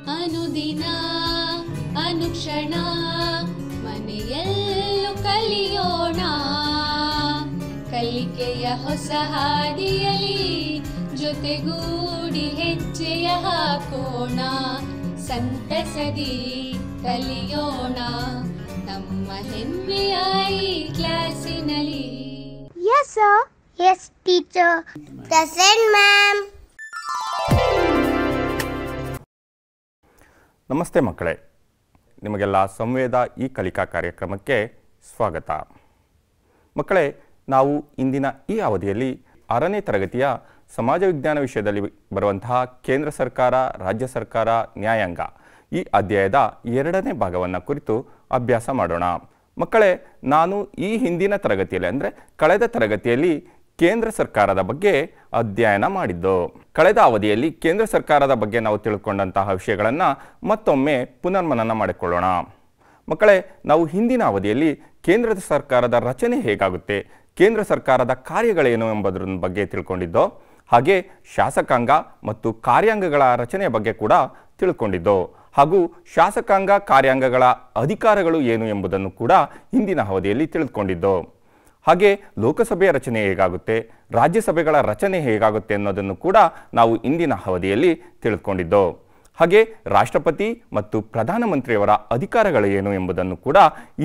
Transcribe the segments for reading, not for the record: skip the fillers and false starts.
ಅನುದಿನ ಅನುಕ್ಷಣ ಮನೆಯಲ್ಲೂ ಕಲಿಯೋಣ, ಕಲಿಕೆಯ ಹೊಸ ಹಾದಿಯಲಿ ಜೊತೆಗೂಡಿ ಹೆಜ್ಜೆಯ ಹಾಕೋಣ, ಸಂತಸದಿ ಕಲಿಯೋಣ ನಮ್ಮ ಹೆಮ್ಮೆಯ ಈ ಕ್ಲಾಸಿನಲ್ಲಿ. Yes sir. Yes teacher. Present ma'am. ನಮಸ್ತೆ ಮಕ್ಕಳೇ, ನಿಮಗೆಲ್ಲ ಸಂವೇದ ಈ ಕಲಿಕಾ ಕಾರ್ಯಕ್ರಮಕ್ಕೆ ಸ್ವಾಗತ. ಮಕ್ಕಳೇ, ನಾವು ಇಂದಿನ ಈ ಅವಧಿಯಲ್ಲಿ 6ನೇ ತರಗತಿಯ ಸಮಾಜ ವಿಜ್ಞಾನ ವಿಷಯದಲ್ಲಿ ಬರುವಂತಹ ಕೇಂದ್ರ ಸರ್ಕಾರ, ರಾಜ್ಯ ಸರ್ಕಾರ, ನ್ಯಾಯಾಂಗ ಈ ಅಧ್ಯಾಯದ 2ನೇ ಭಾಗವನ್ನು ಕುರಿತು ಅಭ್ಯಾಸ ಮಾಡೋಣ. ಮಕ್ಕಳೇ, ನಾನು ಈ ಹಿಂದಿನ ತರಗತಿಯಲ್ಲಿ ಅಂದರೆ ಕಳೆದ ತರಗತಿಯಲ್ಲಿ ಕೇಂದ್ರ ಸರ್ಕಾರದ ಬಗ್ಗೆ ಅಧ್ಯಯನ ಮಾಡಿದ್ದು. ಕಳೆದ ಅವಧಿಯಲ್ಲಿ ಕೇಂದ್ರ ಸರ್ಕಾರದ ಬಗ್ಗೆ ನಾವು ತಿಳ್ಕೊಂಡಂತಹ ವಿಷಯಗಳನ್ನು ಮತ್ತೊಮ್ಮೆ ಪುನರ್ಮನನ ಮಾಡಿಕೊಳ್ಳೋಣ. ಮಕ್ಕಳೇ, ನಾವು ಹಿಂದಿನ ಅವಧಿಯಲ್ಲಿ ಕೇಂದ್ರ ಸರ್ಕಾರದ ರಚನೆ ಹೇಗಾಗುತ್ತೆ, ಕೇಂದ್ರ ಸರ್ಕಾರದ ಕಾರ್ಯಗಳೇನು ಎಂಬುದರ ಬಗ್ಗೆ ತಿಳ್ಕೊಂಡಿದ್ದೋ, ಹಾಗೆ ಶಾಸಕಾಂಗ ಮತ್ತು ಕಾರ್ಯಾಂಗಗಳ ರಚನೆಯ ಬಗ್ಗೆ ಕೂಡ ತಿಳ್ಕೊಂಡಿದ್ದೋ, ಹಾಗೂ ಶಾಸಕಾಂಗ ಕಾರ್ಯಾಂಗಗಳ ಅಧಿಕಾರಗಳು ಏನು ಎಂಬುದನ್ನು ಕೂಡ ಹಿಂದಿನ ಅವಧಿಯಲ್ಲಿ ತಿಳಿದುಕೊಂಡಿದ್ದೋ. ಹಾಗೆ ಲೋಕಸಭೆಯ ರಚನೆ ಹೇಗಾಗುತ್ತೆ, ರಾಜ್ಯಸಭೆಗಳ ರಚನೆ ಹೇಗಾಗುತ್ತೆ ಅನ್ನೋದನ್ನು ಕೂಡ ನಾವು ಇಂದಿನ ಅವಧಿಯಲ್ಲಿ ತಿಳ್ಕೊಂಡಿದ್ದೋ. ಹಾಗೆ ರಾಷ್ಟ್ರಪತಿ ಮತ್ತು ಪ್ರಧಾನಮಂತ್ರಿಯವರ ಅಧಿಕಾರಗಳು ಏನು ಎಂಬುದನ್ನು ಕೂಡ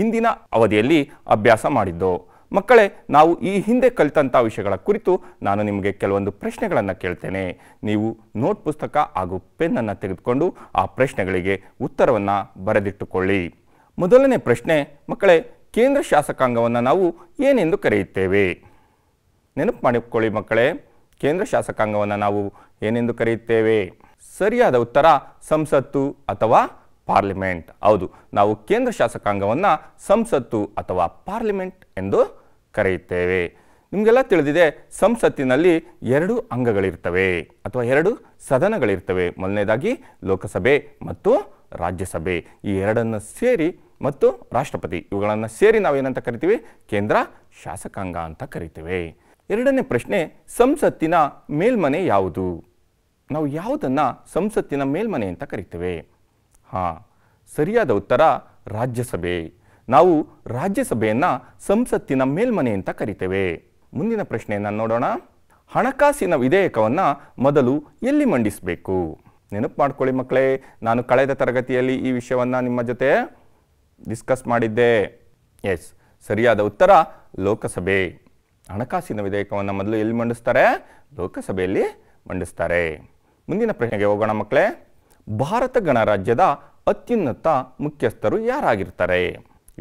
ಇಂದಿನ ಅವಧಿಯಲ್ಲಿ ಅಭ್ಯಾಸ ಮಾಡಿದ್ದೋ. ಮಕ್ಕಳೇ, ನಾವು ಈ ಹಿಂದೆ ಕಲಿತಂಥ ವಿಷಯಗಳ ಕುರಿತು ನಾನು ನಿಮಗೆ ಕೆಲವೊಂದು ಪ್ರಶ್ನೆಗಳನ್ನು ಕೇಳ್ತೇನೆ. ನೀವು ನೋಟ್ ಪುಸ್ತಕ ಹಾಗೂ ಪೆನ್ನನ್ನು ತೆಗೆದುಕೊಂಡು ಆ ಪ್ರಶ್ನೆಗಳಿಗೆ ಉತ್ತರವನ್ನು ಬರೆದಿಟ್ಟುಕೊಳ್ಳಿ. ಮೊದಲನೇ ಪ್ರಶ್ನೆ ಮಕ್ಕಳೇ, ಕೇಂದ್ರ ಶಾಸಕಾಂಗವನ್ನು ನಾವು ಏನೆಂದು ಕರೆಯುತ್ತೇವೆ? ನೆನಪು ಮಾಡಿಕೊಳ್ಳಿ ಮಕ್ಕಳೇ, ಕೇಂದ್ರ ಶಾಸಕಾಂಗವನ್ನು ನಾವು ಏನೆಂದು ಕರೆಯುತ್ತೇವೆ? ಸರಿಯಾದ ಉತ್ತರ ಸಂಸತ್ತು ಅಥವಾ ಪಾರ್ಲಿಮೆಂಟ್. ಹೌದು, ನಾವು ಕೇಂದ್ರ ಶಾಸಕಾಂಗವನ್ನು ಸಂಸತ್ತು ಅಥವಾ ಪಾರ್ಲಿಮೆಂಟ್ ಎಂದು ಕರೆಯುತ್ತೇವೆ. ನಿಮಗೆಲ್ಲ ತಿಳಿದಿದೆ, ಸಂಸತ್ತಿನಲ್ಲಿ 2 ಅಂಗಗಳಿರ್ತವೆ ಅಥವಾ 2 ಸದನಗಳಿರ್ತವೆ. ಮೊದಲನೇದಾಗಿ ಲೋಕಸಭೆ ಮತ್ತು ರಾಜ್ಯಸಭೆ. ಈ ಎರಡನ್ನು ಸೇರಿ ಮತ್ತು ರಾಷ್ಟ್ರಪತಿ, ಇವುಗಳನ್ನು ಸೇರಿ ನಾವೇನಂತ ಕರಿತೀವಿ? ಕೇಂದ್ರ ಶಾಸಕಾಂಗ ಅಂತ ಕರಿತೀವಿ. ಎರಡನೇ ಪ್ರಶ್ನೆ, ಸಂಸತ್ತಿನ ಮೇಲ್ಮನೆ ಯಾವುದು? ನಾವು ಯಾವುದನ್ನು ಸಂಸತ್ತಿನ ಮೇಲ್ಮನೆ ಅಂತ ಕರಿತೇವೆ? ಸರಿಯಾದ ಉತ್ತರ ರಾಜ್ಯಸಭೆ. ನಾವು ರಾಜ್ಯಸಭೆಯನ್ನು ಸಂಸತ್ತಿನ ಮೇಲ್ಮನೆ ಅಂತ ಕರಿತೇವೆ. ಮುಂದಿನ ಪ್ರಶ್ನೆಯನ್ನು ನೋಡೋಣ. ಹಣಕಾಸಿನ ವಿಧೇಯಕವನ್ನು ಮೊದಲು ಎಲ್ಲಿ ಮಂಡಿಸಬೇಕು? ನೆನಪು ಮಾಡ್ಕೊಳ್ಳಿ ಮಕ್ಕಳೇ, ನಾನು ಕಳೆದ ತರಗತಿಯಲ್ಲಿ ಈ ವಿಷಯವನ್ನು ನಿಮ್ಮ ಜೊತೆ ಡಿಸ್ಕಸ್ ಮಾಡಿದ್ದೆ. ಎಸ್, ಸರಿಯಾದ ಉತ್ತರ ಲೋಕಸಭೆ. ಹಣಕಾಸಿನ ವಿಧೇಯಕವನ್ನು ಮೊದಲು ಎಲ್ಲಿ ಮಂಡಿಸ್ತಾರೆ? ಲೋಕಸಭೆಯಲ್ಲಿ ಮಂಡಿಸ್ತಾರೆ. ಮುಂದಿನ ಪ್ರಶ್ನೆಗೆ ಹೋಗೋಣ ಮಕ್ಕಳೇ. ಭಾರತ ಗಣರಾಜ್ಯದ ಅತ್ಯುನ್ನತ ಮುಖ್ಯಸ್ಥರು ಯಾರಾಗಿರ್ತಾರೆ?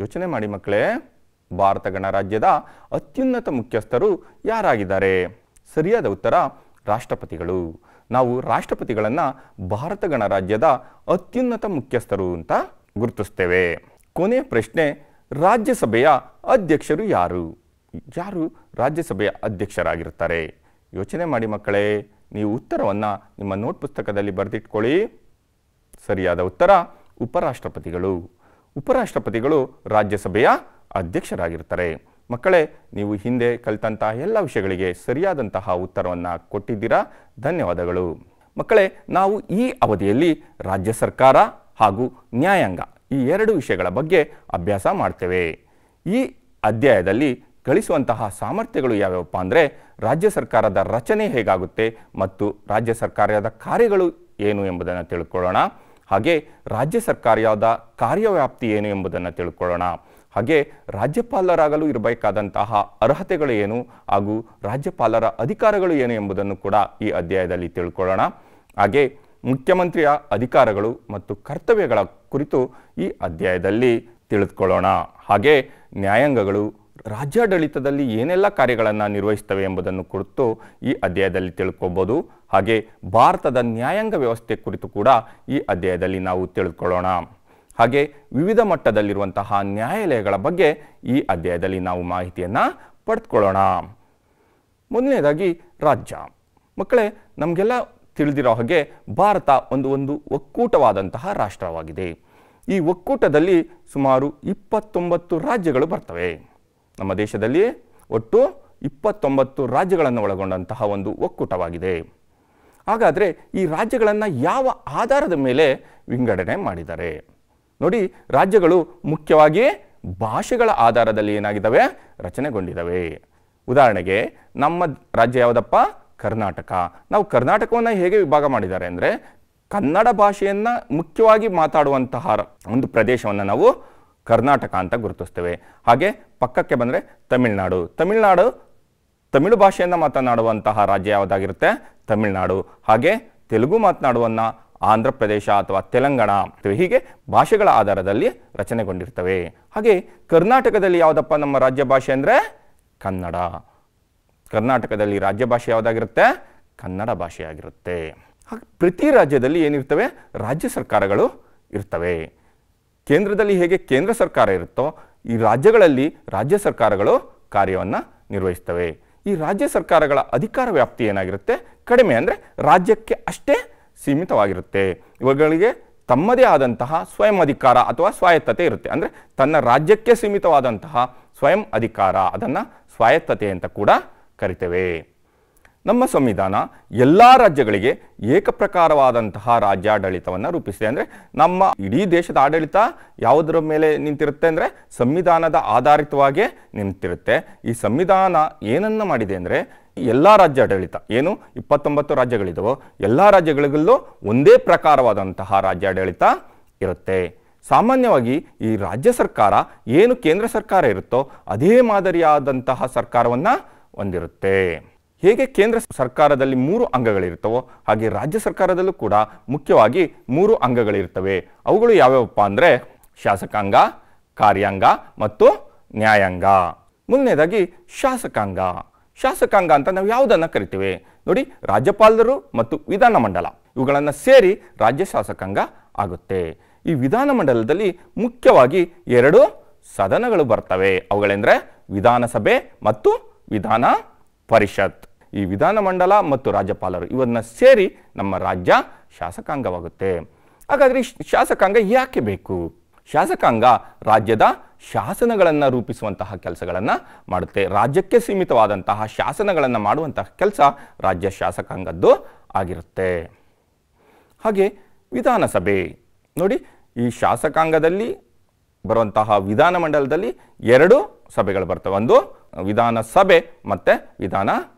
ಯೋಚನೆ ಮಾಡಿ ಮಕ್ಕಳೇ, ಭಾರತ ಗಣರಾಜ್ಯದ ಅತ್ಯುನ್ನತ ಮುಖ್ಯಸ್ಥರು ಯಾರಾಗಿದ್ದಾರೆ? ಸರಿಯಾದ ಉತ್ತರ ರಾಷ್ಟ್ರಪತಿಗಳು. ನಾವು ರಾಷ್ಟ್ರಪತಿಗಳನ್ನು ಭಾರತ ಗಣರಾಜ್ಯದ ಅತ್ಯುನ್ನತ ಮುಖ್ಯಸ್ಥರು ಅಂತ ಗುರುತಿಸ್ತೇವೆ. ಕೊನೆಯ ಪ್ರಶ್ನೆ, ರಾಜ್ಯಸಭೆಯ ಅಧ್ಯಕ್ಷರು ಯಾರು? ಯಾರು ರಾಜ್ಯಸಭೆಯ ಅಧ್ಯಕ್ಷರಾಗಿರ್ತಾರೆ? ಯೋಚನೆ ಮಾಡಿ ಮಕ್ಕಳೇ, ನೀವು ಉತ್ತರವನ್ನು ನಿಮ್ಮ ನೋಟ್ ಪುಸ್ತಕದಲ್ಲಿ ಬರೆದಿಟ್ಕೊಳ್ಳಿ. ಸರಿಯಾದ ಉತ್ತರ ಉಪರಾಷ್ಟ್ರಪತಿಗಳು. ಉಪರಾಷ್ಟ್ರಪತಿಗಳು ರಾಜ್ಯಸಭೆಯ ಅಧ್ಯಕ್ಷರಾಗಿರ್ತಾರೆ. ಮಕ್ಕಳೇ, ನೀವು ಹಿಂದೆ ಕಲಿತಂತಹ ಎಲ್ಲ ವಿಷಯಗಳಿಗೆ ಸರಿಯಾದಂತಹ ಉತ್ತರವನ್ನು ಕೊಟ್ಟಿದ್ದೀರಾ. ಧನ್ಯವಾದಗಳು. ಮಕ್ಕಳೇ, ನಾವು ಈ ಅವಧಿಯಲ್ಲಿ ರಾಜ್ಯ ಸರ್ಕಾರ ಹಾಗೂ ನ್ಯಾಯಾಂಗ ಈ 2 ವಿಷಯಗಳ ಬಗ್ಗೆ ಅಭ್ಯಾಸ ಮಾಡ್ತೇವೆ. ಈ ಅಧ್ಯಾಯದಲ್ಲಿ ಗಳಿಸುವಂತಹ ಸಾಮರ್ಥ್ಯಗಳು ಯಾವ್ಯಾವಪ್ಪ ಅಂದರೆ, ರಾಜ್ಯ ಸರ್ಕಾರದ ರಚನೆ ಹೇಗಾಗುತ್ತೆ ಮತ್ತು ರಾಜ್ಯ ಸರ್ಕಾರದ ಕಾರ್ಯಗಳು ಏನು ಎಂಬುದನ್ನು ತಿಳ್ಕೊಳ್ಳೋಣ. ಹಾಗೆ ರಾಜ್ಯ ಸರ್ಕಾರದ ಕಾರ್ಯವ್ಯಾಪ್ತಿ ಏನು ಎಂಬುದನ್ನು ತಿಳ್ಕೊಳ್ಳೋಣ. ಹಾಗೆ ರಾಜ್ಯಪಾಲರಾಗಲು ಇರಬೇಕಾದಂತಹ ಅರ್ಹತೆಗಳು ಏನು ಹಾಗೂ ರಾಜ್ಯಪಾಲರ ಅಧಿಕಾರಗಳು ಏನು ಎಂಬುದನ್ನು ಕೂಡ ಈ ಅಧ್ಯಾಯದಲ್ಲಿ ತಿಳ್ಕೊಳ್ಳೋಣ. ಹಾಗೆ ಮುಖ್ಯಮಂತ್ರಿಯ ಅಧಿಕಾರಗಳು ಮತ್ತು ಕರ್ತವ್ಯಗಳ ಕುರಿತು ಈ ಅಧ್ಯಾಯದಲ್ಲಿ ತಿಳಿದುಕೊಳ್ಳೋಣ. ಹಾಗೆ ನ್ಯಾಯಾಂಗಗಳು ರಾಜ್ಯಾಡಳಿತದಲ್ಲಿ ಏನೆಲ್ಲ ಕಾರ್ಯಗಳನ್ನು ನಿರ್ವಹಿಸ್ತವೆ ಎಂಬುದನ್ನು ಕುರಿತು ಈ ಅಧ್ಯಾಯದಲ್ಲಿ ತಿಳ್ಕೊಬೋದು. ಹಾಗೆ ಭಾರತದ ನ್ಯಾಯಾಂಗ ವ್ಯವಸ್ಥೆ ಕುರಿತು ಕೂಡ ಈ ಅಧ್ಯಾಯದಲ್ಲಿ ನಾವು ತಿಳ್ಕೊಳ್ಳೋಣ. ಹಾಗೆ ವಿವಿಧ ಮಟ್ಟದಲ್ಲಿರುವಂತಹ ನ್ಯಾಯಾಲಯಗಳ ಬಗ್ಗೆ ಈ ಅಧ್ಯಾಯದಲ್ಲಿ ನಾವು ಮಾಹಿತಿಯನ್ನು ಪಡೆದುಕೊಳ್ಳೋಣ. ಮೊದಲನೇದಾಗಿ ರಾಜ್ಯ. ಮಕ್ಕಳೇ, ನಮಗೆಲ್ಲ ತಿಳಿದಿರೋ ಹಾಗೆ ಭಾರತ ಒಂದು ಒಕ್ಕೂಟವಾದಂತಹ ರಾಷ್ಟ್ರವಾಗಿದೆ. ಈ ಒಕ್ಕೂಟದಲ್ಲಿ ಸುಮಾರು 29 ರಾಜ್ಯಗಳು ಬರ್ತವೆ. ನಮ್ಮ ದೇಶದಲ್ಲಿ ಒಟ್ಟು 29 ರಾಜ್ಯಗಳನ್ನು ಒಳಗೊಂಡಂತಹ ಒಂದು ಒಕ್ಕೂಟವಾಗಿದೆ. ಹಾಗಾದರೆ ಈ ರಾಜ್ಯಗಳನ್ನು ಯಾವ ಆಧಾರದ ಮೇಲೆ ವಿಂಗಡಣೆ ಮಾಡಿದ್ದಾರೆ? ನೋಡಿ, ರಾಜ್ಯಗಳು ಮುಖ್ಯವಾಗಿ ಭಾಷೆಗಳ ಆಧಾರದಲ್ಲಿ ಏನಾಗಿದ್ದಾವೆ, ರಚನೆಗೊಂಡಿದ್ದಾವೆ. ಉದಾಹರಣೆಗೆ ನಮ್ಮ ರಾಜ್ಯ ಯಾವುದಪ್ಪ? ಕರ್ನಾಟಕ. ನಾವು ಕರ್ನಾಟಕವನ್ನು ಹೇಗೆ ವಿಭಾಗ ಮಾಡಿದ್ದಾರೆ ಅಂದರೆ, ಕನ್ನಡ ಭಾಷೆಯನ್ನು ಮುಖ್ಯವಾಗಿ ಮಾತಾಡುವಂತಹ ಒಂದು ಪ್ರದೇಶವನ್ನು ನಾವು ಕರ್ನಾಟಕ ಅಂತ ಗುರುತಿಸ್ತೇವೆ. ಹಾಗೆ ಪಕ್ಕಕ್ಕೆ ಬಂದರೆ ತಮಿಳುನಾಡು. ತಮಿಳು ಭಾಷೆಯನ್ನು ಮಾತನಾಡುವಂತಹ ರಾಜ್ಯ ಯಾವುದಾಗಿರುತ್ತೆ? ತಮಿಳುನಾಡು. ಹಾಗೆ ತೆಲುಗು ಮಾತನಾಡುವನ್ನ ಆಂಧ್ರ ಪ್ರದೇಶ ಅಥವಾ ತೆಲಂಗಾಣ. ಹೀಗೆ ಭಾಷೆಗಳ ಆಧಾರದಲ್ಲಿ ರಚನೆಗೊಂಡಿರ್ತವೆ. ಹಾಗೆ ಕರ್ನಾಟಕದಲ್ಲಿ ಯಾವುದಪ್ಪ ನಮ್ಮ ರಾಜ್ಯ ಭಾಷೆ ಅಂದರೆ? ಕನ್ನಡ. ಕರ್ನಾಟಕದಲ್ಲಿ ರಾಜ್ಯ ಭಾಷೆ ಯಾವುದಾಗಿರುತ್ತೆ? ಕನ್ನಡ ಭಾಷೆಯಾಗಿರುತ್ತೆ. ಹಾಗೆ ಪ್ರತಿ ರಾಜ್ಯದಲ್ಲಿ ಏನಿರ್ತವೆ? ರಾಜ್ಯ ಸರ್ಕಾರಗಳು ಇರ್ತವೆ. ಕೇಂದ್ರದಲ್ಲಿ ಹೇಗೆ ಕೇಂದ್ರ ಸರ್ಕಾರ ಇರುತ್ತೋ, ಈ ರಾಜ್ಯಗಳಲ್ಲಿ ರಾಜ್ಯ ಸರ್ಕಾರಗಳು ಕಾರ್ಯವನ್ನು ನಿರ್ವಹಿಸ್ತವೆ. ಈ ರಾಜ್ಯ ಸರ್ಕಾರಗಳ ಅಧಿಕಾರ ವ್ಯಾಪ್ತಿ ಏನಾಗಿರುತ್ತೆ? ಕಡಿಮೆ, ಅಂದರೆ ರಾಜ್ಯಕ್ಕೆ ಅಷ್ಟೇ ಸೀಮಿತವಾಗಿರುತ್ತೆ. ಇವುಗಳಿಗೆ ತಮ್ಮದೇ ಆದಂತಹ ಸ್ವಯಂ ಅಧಿಕಾರ ಅಥವಾ ಸ್ವಾಯತ್ತತೆ ಇರುತ್ತೆ. ಅಂದರೆ ತನ್ನ ರಾಜ್ಯಕ್ಕೆ ಸೀಮಿತವಾದಂತಹ ಸ್ವಯಂ ಅಧಿಕಾರ, ಅದನ್ನು ಸ್ವಾಯತ್ತತೆ ಅಂತ ಕೂಡ ಕರಿತೇವೆ. ನಮ್ಮ ಸಂವಿಧಾನ ಎಲ್ಲ ರಾಜ್ಯಗಳಿಗೆ ಏಕಪ್ರಕಾರವಾದಂತಹ ರಾಜ್ಯಾಡಳಿತವನ್ನು ರೂಪಿಸಿದೆ. ಅಂದರೆ ನಮ್ಮ ಇಡೀ ದೇಶದ ಆಡಳಿತ ಯಾವುದರ ಮೇಲೆ ನಿಂತಿರುತ್ತೆ ಅಂದರೆ ಸಂವಿಧಾನದ ಆಧಾರಿತವಾಗಿ ನಿಂತಿರುತ್ತೆ. ಈ ಸಂವಿಧಾನ ಏನನ್ನ ಮಾಡಿದೆ ಅಂದರೆ, ಎಲ್ಲ ರಾಜ್ಯಾಡಳಿತ ಏನು 29 ರಾಜ್ಯಗಳಿದವೋ ಎಲ್ಲ ರಾಜ್ಯಗಳಿಗಲ್ಲೂ ಒಂದೇ ಪ್ರಕಾರವಾದಂತಹ ರಾಜ್ಯಾಡಳಿತ ಇರುತ್ತೆ. ಸಾಮಾನ್ಯವಾಗಿ ಈ ರಾಜ್ಯ ಸರ್ಕಾರ ಏನು ಕೇಂದ್ರ ಸರ್ಕಾರ ಇರುತ್ತೋ ಅದೇ ಮಾದರಿಯಾದಂತಹ ಸರ್ಕಾರವನ್ನು ಹೊಂದಿರುತ್ತೆ. ಹೇಗೆ ಕೇಂದ್ರ ಸರ್ಕಾರದಲ್ಲಿ 3 ಅಂಗಗಳಿರ್ತವೋ ಹಾಗೆ ರಾಜ್ಯ ಸರ್ಕಾರದಲ್ಲೂ ಕೂಡ ಮುಖ್ಯವಾಗಿ 3 ಅಂಗಗಳಿರ್ತವೆ. ಅವುಗಳು ಯಾವ್ಯಾವಪ್ಪ ಅಂದರೆ ಶಾಸಕಾಂಗ, ಕಾರ್ಯಾಂಗ ಮತ್ತು ನ್ಯಾಯಾಂಗ. ಮೊದಲನೇದಾಗಿ ಶಾಸಕಾಂಗ. ಶಾಸಕಾಂಗ ಅಂತ ನಾವು ಯಾವುದನ್ನು ಕರಿತೀವಿ ನೋಡಿ, ರಾಜ್ಯಪಾಲರು ಮತ್ತು ವಿಧಾನಮಂಡಲ ಇವುಗಳನ್ನು ಸೇರಿ ರಾಜ್ಯ ಶಾಸಕಾಂಗ ಆಗುತ್ತೆ. ಈ ವಿಧಾನಮಂಡಲದಲ್ಲಿ ಮುಖ್ಯವಾಗಿ 2 ಸದನಗಳು ಬರ್ತವೆ. ಅವುಗಳೆಂದರೆ ವಿಧಾನಸಭೆ ಮತ್ತು ವಿಧಾನ ಪರಿಷತ್. ಈ ವಿಧಾನಮಂಡಲ ಮತ್ತು ರಾಜ್ಯಪಾಲರು ಇವನ್ನ ಸೇರಿ ನಮ್ಮ ರಾಜ್ಯ ಶಾಸಕಾಂಗವಾಗುತ್ತೆ. ಹಾಗಾದರೆ ಶಾಸಕಾಂಗ ಯಾಕೆ ಬೇಕು? ಶಾಸಕಾಂಗ ರಾಜ್ಯದ ಶಾಸನಗಳನ್ನು ರೂಪಿಸುವಂತಹ ಕೆಲಸಗಳನ್ನು ಮಾಡುತ್ತೆ. ರಾಜ್ಯಕ್ಕೆ ಸೀಮಿತವಾದಂತಹ ಶಾಸನಗಳನ್ನು ಮಾಡುವಂತಹ ಕೆಲಸ ರಾಜ್ಯ ಶಾಸಕಾಂಗದ್ದು ಆಗಿರುತ್ತೆ. ಹಾಗೆ ವಿಧಾನಸಭೆ ನೋಡಿ, ಈ ಶಾಸಕಾಂಗದಲ್ಲಿ ಬರುವಂತಹ ವಿಧಾನಮಂಡಲದಲ್ಲಿ 2 ಸಭೆಗಳು ಬರ್ತವೆ. ಒಂದು ವಿಧಾನಸಭೆ ಮತ್ತು ವಿಧಾನ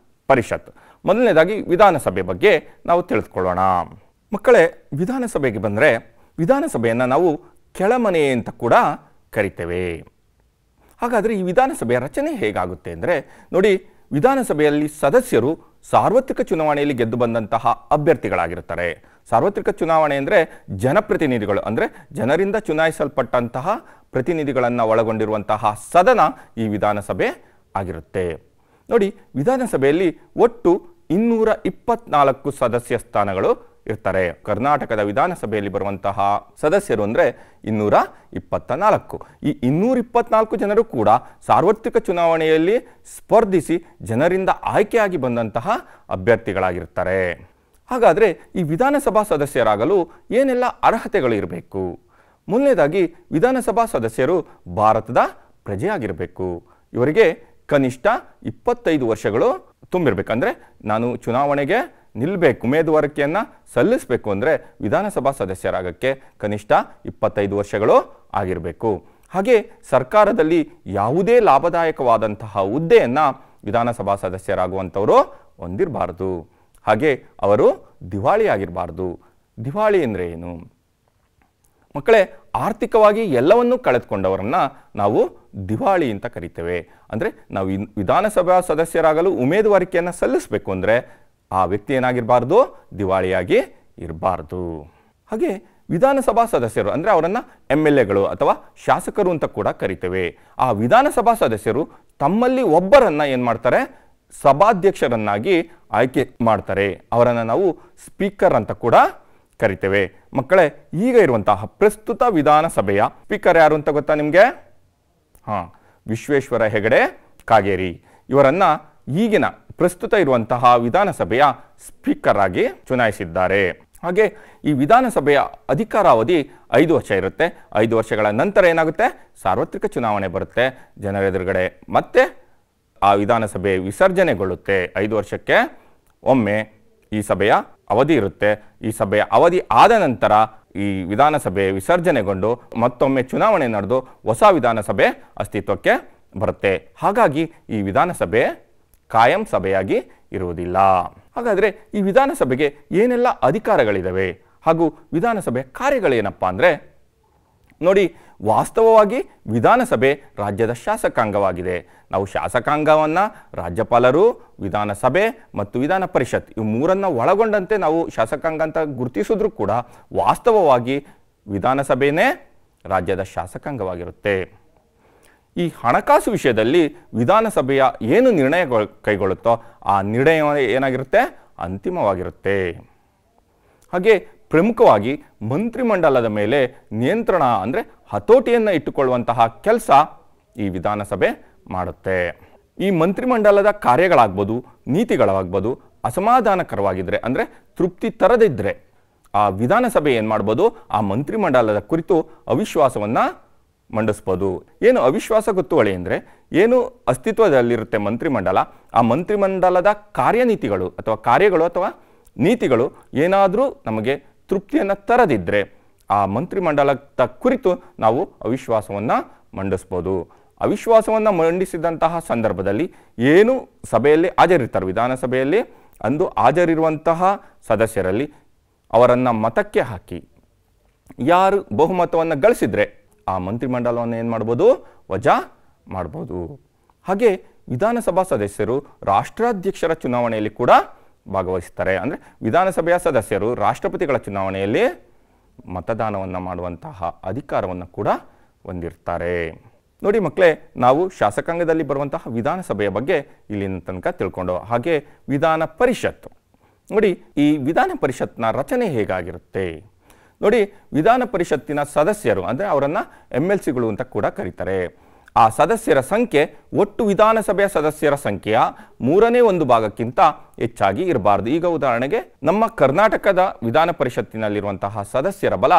ಪರಿಷತ್. ಮೊದಲನೇದಾಗಿ ವಿಧಾನಸಭೆ ಬಗ್ಗೆ ನಾವು ತಿಳಿದುಕೊಳ್ಳೋಣ. ಮಕ್ಕಳೇ, ವಿಧಾನಸಭೆಗೆ ಬಂದರೆ ವಿಧಾನಸಭೆಯನ್ನು ನಾವು ಕೆಳಮನೆ ಅಂತ ಕೂಡ ಕರಿತೇವೆ. ಹಾಗಾದರೆ ಈ ವಿಧಾನಸಭೆಯ ರಚನೆ ಹೇಗಾಗುತ್ತೆ ಅಂದರೆ ನೋಡಿ, ವಿಧಾನಸಭೆಯಲ್ಲಿ ಸದಸ್ಯರು ಸಾರ್ವತ್ರಿಕ ಚುನಾವಣೆಯಲ್ಲಿ ಗೆದ್ದು ಬಂದಂತಹ ಅಭ್ಯರ್ಥಿಗಳಾಗಿರ್ತಾರೆ. ಸಾರ್ವತ್ರಿಕ ಚುನಾವಣೆ ಅಂದರೆ ಜನಪ್ರತಿನಿಧಿಗಳು, ಅಂದರೆ ಜನರಿಂದ ಚುನಾಯಿಸಲ್ಪಟ್ಟಂತಹ ಪ್ರತಿನಿಧಿಗಳನ್ನು ಒಳಗೊಂಡಿರುವಂತಹ ಸದನ ಈ ವಿಧಾನಸಭೆ ಆಗಿರುತ್ತೆ. ನೋಡಿ, ವಿಧಾನಸಭೆಯಲ್ಲಿ ಒಟ್ಟು 224 ಸದಸ್ಯ ಸ್ಥಾನಗಳು ಇರ್ತಾರೆ. ಕರ್ನಾಟಕದ ವಿಧಾನಸಭೆಯಲ್ಲಿ ಬರುವಂತಹ ಸದಸ್ಯರು ಅಂದರೆ 224. ಈ 224 ಜನರು ಕೂಡ ಸಾರ್ವತ್ರಿಕ ಚುನಾವಣೆಯಲ್ಲಿ ಸ್ಪರ್ಧಿಸಿ ಜನರಿಂದ ಆಯ್ಕೆಯಾಗಿ ಬಂದಂತಹ ಅಭ್ಯರ್ಥಿಗಳಾಗಿರ್ತಾರೆ. ಹಾಗಾದರೆ ಈ ವಿಧಾನಸಭಾ ಸದಸ್ಯರಾಗಲು ಏನೆಲ್ಲ ಅರ್ಹತೆಗಳು ಇರಬೇಕು? ಮೊದಲನೇದಾಗಿ ವಿಧಾನಸಭಾ ಸದಸ್ಯರು ಭಾರತದ ಪ್ರಜೆಯಾಗಿರಬೇಕು. ಇವರಿಗೆ ಕನಿಷ್ಠ 25 ವರ್ಷಗಳು ತುಂಬಿರಬೇಕು. ಅಂದರೆ ನಾನು ಚುನಾವಣೆಗೆ ನಿಲ್ಲಬೇಕು, ಉಮೇದುವಾರಿಕೆಯನ್ನು ಸಲ್ಲಿಸಬೇಕು ಅಂದರೆ ವಿಧಾನಸಭಾ ಸದಸ್ಯರಾಗಕ್ಕೆ ಕನಿಷ್ಠ 25 ವರ್ಷಗಳು ಆಗಿರಬೇಕು. ಹಾಗೆ ಸರ್ಕಾರದಲ್ಲಿ ಯಾವುದೇ ಲಾಭದಾಯಕವಾದಂತಹ ಹುದ್ದೆಯನ್ನು ವಿಧಾನಸಭಾ ಸದಸ್ಯರಾಗುವಂಥವರು ಹೊಂದಿರಬಾರ್ದು. ಹಾಗೆ ಅವರು ದಿವಾಳಿ ಆಗಿರಬಾರ್ದು. ದಿವಾಳಿ ಅಂದರೆ ಏನು ಮಕ್ಕಳೇ? ಆರ್ಥಿಕವಾಗಿ ಎಲ್ಲವನ್ನೂ ಕಳೆದುಕೊಂಡವರನ್ನು ನಾವು ದಿವಾಳಿ ಅಂತ ಕರಿತೇವೆ. ಅಂದರೆ ನಾವು ವಿಧಾನಸಭಾ ಸದಸ್ಯರಾಗಲು ಉಮೇದುವಾರಿಕೆಯನ್ನು ಸಲ್ಲಿಸಬೇಕು ಅಂದರೆ ಆ ವ್ಯಕ್ತಿ ಏನಾಗಿರಬಾರ್ದು? ದಿವಾಳಿಯಾಗಿ ಇರಬಾರ್ದು. ಹಾಗೆ ವಿಧಾನಸಭಾ ಸದಸ್ಯರು ಅಂದರೆ ಅವರನ್ನು MLAಗಳು ಅಥವಾ ಶಾಸಕರು ಅಂತ ಕೂಡ ಕರಿತೇವೆ. ಆ ವಿಧಾನಸಭಾ ಸದಸ್ಯರು ತಮ್ಮಲ್ಲಿ ಒಬ್ಬರನ್ನು ಏನು ಮಾಡ್ತಾರೆ? ಸಭಾಧ್ಯಕ್ಷರನ್ನಾಗಿ ಆಯ್ಕೆ ಮಾಡ್ತಾರೆ. ಅವರನ್ನು ನಾವು ಸ್ಪೀಕರ್ ಅಂತ ಕೂಡ ಕರಿತೇವೆ. ಮಕ್ಕಳೇ, ಈಗ ಇರುವಂತಹ ಪ್ರಸ್ತುತ ವಿಧಾನಸಭೆಯ ಸ್ಪೀಕರ್ ಯಾರು ಅಂತ ಗೊತ್ತಾ ನಿಮಗೆ? ವಿಶ್ವೇಶ್ವರ ಹೆಗಡೆ ಕಾಗೇರಿ. ಇವರನ್ನ ಈಗಿನ ಪ್ರಸ್ತುತ ಇರುವಂತಹ ವಿಧಾನಸಭೆಯ ಸ್ಪೀಕರ್ ಆಗಿ ಚುನಾಯಿಸಿದ್ದಾರೆ. ಹಾಗೆ ಈ ವಿಧಾನಸಭೆಯ ಅಧಿಕಾರಾವಧಿ 5 ವರ್ಷ ಇರುತ್ತೆ. 5 ವರ್ಷಗಳ ನಂತರ ಏನಾಗುತ್ತೆ? ಸಾರ್ವತ್ರಿಕ ಚುನಾವಣೆ ಬರುತ್ತೆ ಜನರೆದುರುಗಡೆ. ಮತ್ತೆ ಆ ವಿಧಾನಸಭೆ ವಿಸರ್ಜನೆಗೊಳ್ಳುತ್ತೆ. 5 ವರ್ಷಕ್ಕೆ ಒಮ್ಮೆ ಈ ಸಭೆಯ ಅವಧಿ ಇರುತ್ತೆ. ಈ ಸಭೆಯ ಅವಧಿ ಆದ ನಂತರ ಈ ವಿಧಾನಸಭೆ ವಿಸರ್ಜನೆಗೊಂಡು ಮತ್ತೊಮ್ಮೆ ಚುನಾವಣೆ ನಡೆದು ಹೊಸ ವಿಧಾನಸಭೆ ಅಸ್ತಿತ್ವಕ್ಕೆ ಬರುತ್ತೆ. ಹಾಗಾಗಿ ಈ ವಿಧಾನಸಭೆ ಕಾಯಂ ಸಭೆಯಾಗಿ ಇರುವುದಿಲ್ಲ. ಹಾಗಾದರೆ ಈ ವಿಧಾನಸಭೆಗೆ ಏನೆಲ್ಲ ಅಧಿಕಾರಗಳಿದ್ದಾವೆ ಹಾಗೂ ವಿಧಾನಸಭೆ ಕಾರ್ಯಗಳೇನಪ್ಪ ಅಂದರೆ ನೋಡಿ, ವಾಸ್ತವವಾಗಿ ವಿಧಾನಸಭೆ ರಾಜ್ಯದ ಶಾಸಕಾಂಗವಾಗಿದೆ. ನಾವು ಶಾಸಕಾಂಗವನ್ನು ರಾಜ್ಯಪಾಲರು, ವಿಧಾನಸಭೆ ಮತ್ತು ವಿಧಾನ ಪರಿಷತ್ ಇವು ಮೂರನ್ನು ಒಳಗೊಂಡಂತೆ ನಾವು ಶಾಸಕಾಂಗ ಅಂತ ಗುರುತಿಸಿದ್ರೂ ಕೂಡ ವಾಸ್ತವವಾಗಿ ವಿಧಾನಸಭೆಯೇ ರಾಜ್ಯದ ಶಾಸಕಾಂಗವಾಗಿರುತ್ತೆ. ಈ ಹಣಕಾಸು ವಿಷಯದಲ್ಲಿ ವಿಧಾನಸಭೆಯ ಏನು ನಿರ್ಣಯ ಕೈಗೊಳ್ಳುತ್ತೋ ಆ ನಿರ್ಣಯ ಏನಾಗಿರುತ್ತೆ, ಅಂತಿಮವಾಗಿರುತ್ತೆ. ಹಾಗೆ ಪ್ರಮುಖವಾಗಿ ಮಂತ್ರಿಮಂಡಲದ ಮೇಲೆ ನಿಯಂತ್ರಣ ಅಂದರೆ ಹತೋಟಿಯನ್ನು ಇಟ್ಟುಕೊಳ್ಳುವಂತಹ ಕೆಲಸ ಈ ವಿಧಾನಸಭೆ ಮಾಡುತ್ತೆ. ಈ ಮಂತ್ರಿಮಂಡಲದ ಕಾರ್ಯಗಳಾಗ್ಬೋದು, ನೀತಿಗಳಾಗ್ಬೋದು ಅಸಮಾಧಾನಕರವಾಗಿದ್ದರೆ ಅಂದರೆ ತೃಪ್ತಿ ತರದಿದ್ದರೆ ಆ ವಿಧಾನಸಭೆ ಏನು ಮಾಡ್ಬೋದು, ಆ ಮಂತ್ರಿಮಂಡಲದ ಕುರಿತು ಅವಿಶ್ವಾಸವನ್ನು ಮಂಡಿಸ್ಬೋದು. ಏನು ಅವಿಶ್ವಾಸ ಗೊತ್ತುವಳಿ ಅಂದರೆ ಏನು ಅಸ್ತಿತ್ವದಲ್ಲಿರುತ್ತೆ ಮಂತ್ರಿಮಂಡಲ, ಆ ಮಂತ್ರಿಮಂಡಲದ ಕಾರ್ಯನೀತಿಗಳು ಅಥವಾ ಕಾರ್ಯಗಳು ಅಥವಾ ನೀತಿಗಳು ಏನಾದರೂ ನಮಗೆ ತೃಪ್ತಿಯನ್ನು ತರದಿದ್ದರೆ ಆ ಮಂತ್ರಿಮಂಡಲದ ಕುರಿತು ನಾವು ಅವಿಶ್ವಾಸವನ್ನು ಮಂಡಿಸ್ಬೋದು. ಅವಿಶ್ವಾಸವನ್ನು ಮಂಡಿಸಿದಂತಹ ಸಂದರ್ಭದಲ್ಲಿ ಏನು ಸಭೆಯಲ್ಲಿ ಹಾಜರಿರ್ತಾರೆ ವಿಧಾನಸಭೆಯಲ್ಲಿ ಅಂದು ಹಾಜರಿರುವಂತಹ ಸದಸ್ಯರಲ್ಲಿ ಅವರನ್ನು ಮತಕ್ಕೆ ಹಾಕಿ ಯಾರು ಬಹುಮತವನ್ನು ಗಳಿಸಿದರೆ ಆ ಮಂತ್ರಿಮಂಡಲವನ್ನು ಏನು ಮಾಡ್ಬೋದು, ವಜಾ ಮಾಡ್ಬೋದು. ಹಾಗೆ ವಿಧಾನಸಭಾ ಸದಸ್ಯರು ರಾಷ್ಟ್ರಾಧ್ಯಕ್ಷರ ಚುನಾವಣೆಯಲ್ಲಿ ಕೂಡ ಭಾಗವಹಿಸ್ತಾರೆ. ಅಂದರೆ ವಿಧಾನಸಭೆಯ ಸದಸ್ಯರು ರಾಷ್ಟ್ರಪತಿಗಳ ಚುನಾವಣೆಯಲ್ಲಿ ಮತದಾನವನ್ನು ಮಾಡುವಂತಹ ಅಧಿಕಾರವನ್ನು ಕೂಡ ಹೊಂದಿರ್ತಾರೆ. ನೋಡಿ ಮಕ್ಕಳೇ, ನಾವು ಶಾಸಕಾಂಗದಲ್ಲಿ ಬರುವಂತಹ ವಿಧಾನಸಭೆಯ ಬಗ್ಗೆ ಇಲ್ಲಿನ ತನಕ ತಿಳ್ಕೊಂಡು, ಹಾಗೆ ವಿಧಾನ ಪರಿಷತ್ ನೋಡಿ, ಈ ವಿಧಾನ ಪರಿಷತ್ನ ರಚನೆ ಹೇಗಾಗಿರುತ್ತೆ ನೋಡಿ. ವಿಧಾನ ಪರಿಷತ್ತಿನ ಸದಸ್ಯರು ಅಂದರೆ ಅವರನ್ನು MLCಗಳು ಅಂತ ಕೂಡ ಕರೀತಾರೆ. ಆ ಸದಸ್ಯರ ಸಂಖ್ಯೆ ಒಟ್ಟು ವಿಧಾನಸಭೆಯ ಸದಸ್ಯರ ಸಂಖ್ಯೆಯ 1/3 ಹೆಚ್ಚಾಗಿ ಇರಬಾರ್ದು. ಈಗ ಉದಾಹರಣೆಗೆ ನಮ್ಮ ಕರ್ನಾಟಕದ ವಿಧಾನ ಪರಿಷತ್ತಿನಲ್ಲಿರುವಂತಹ ಸದಸ್ಯರ ಬಲ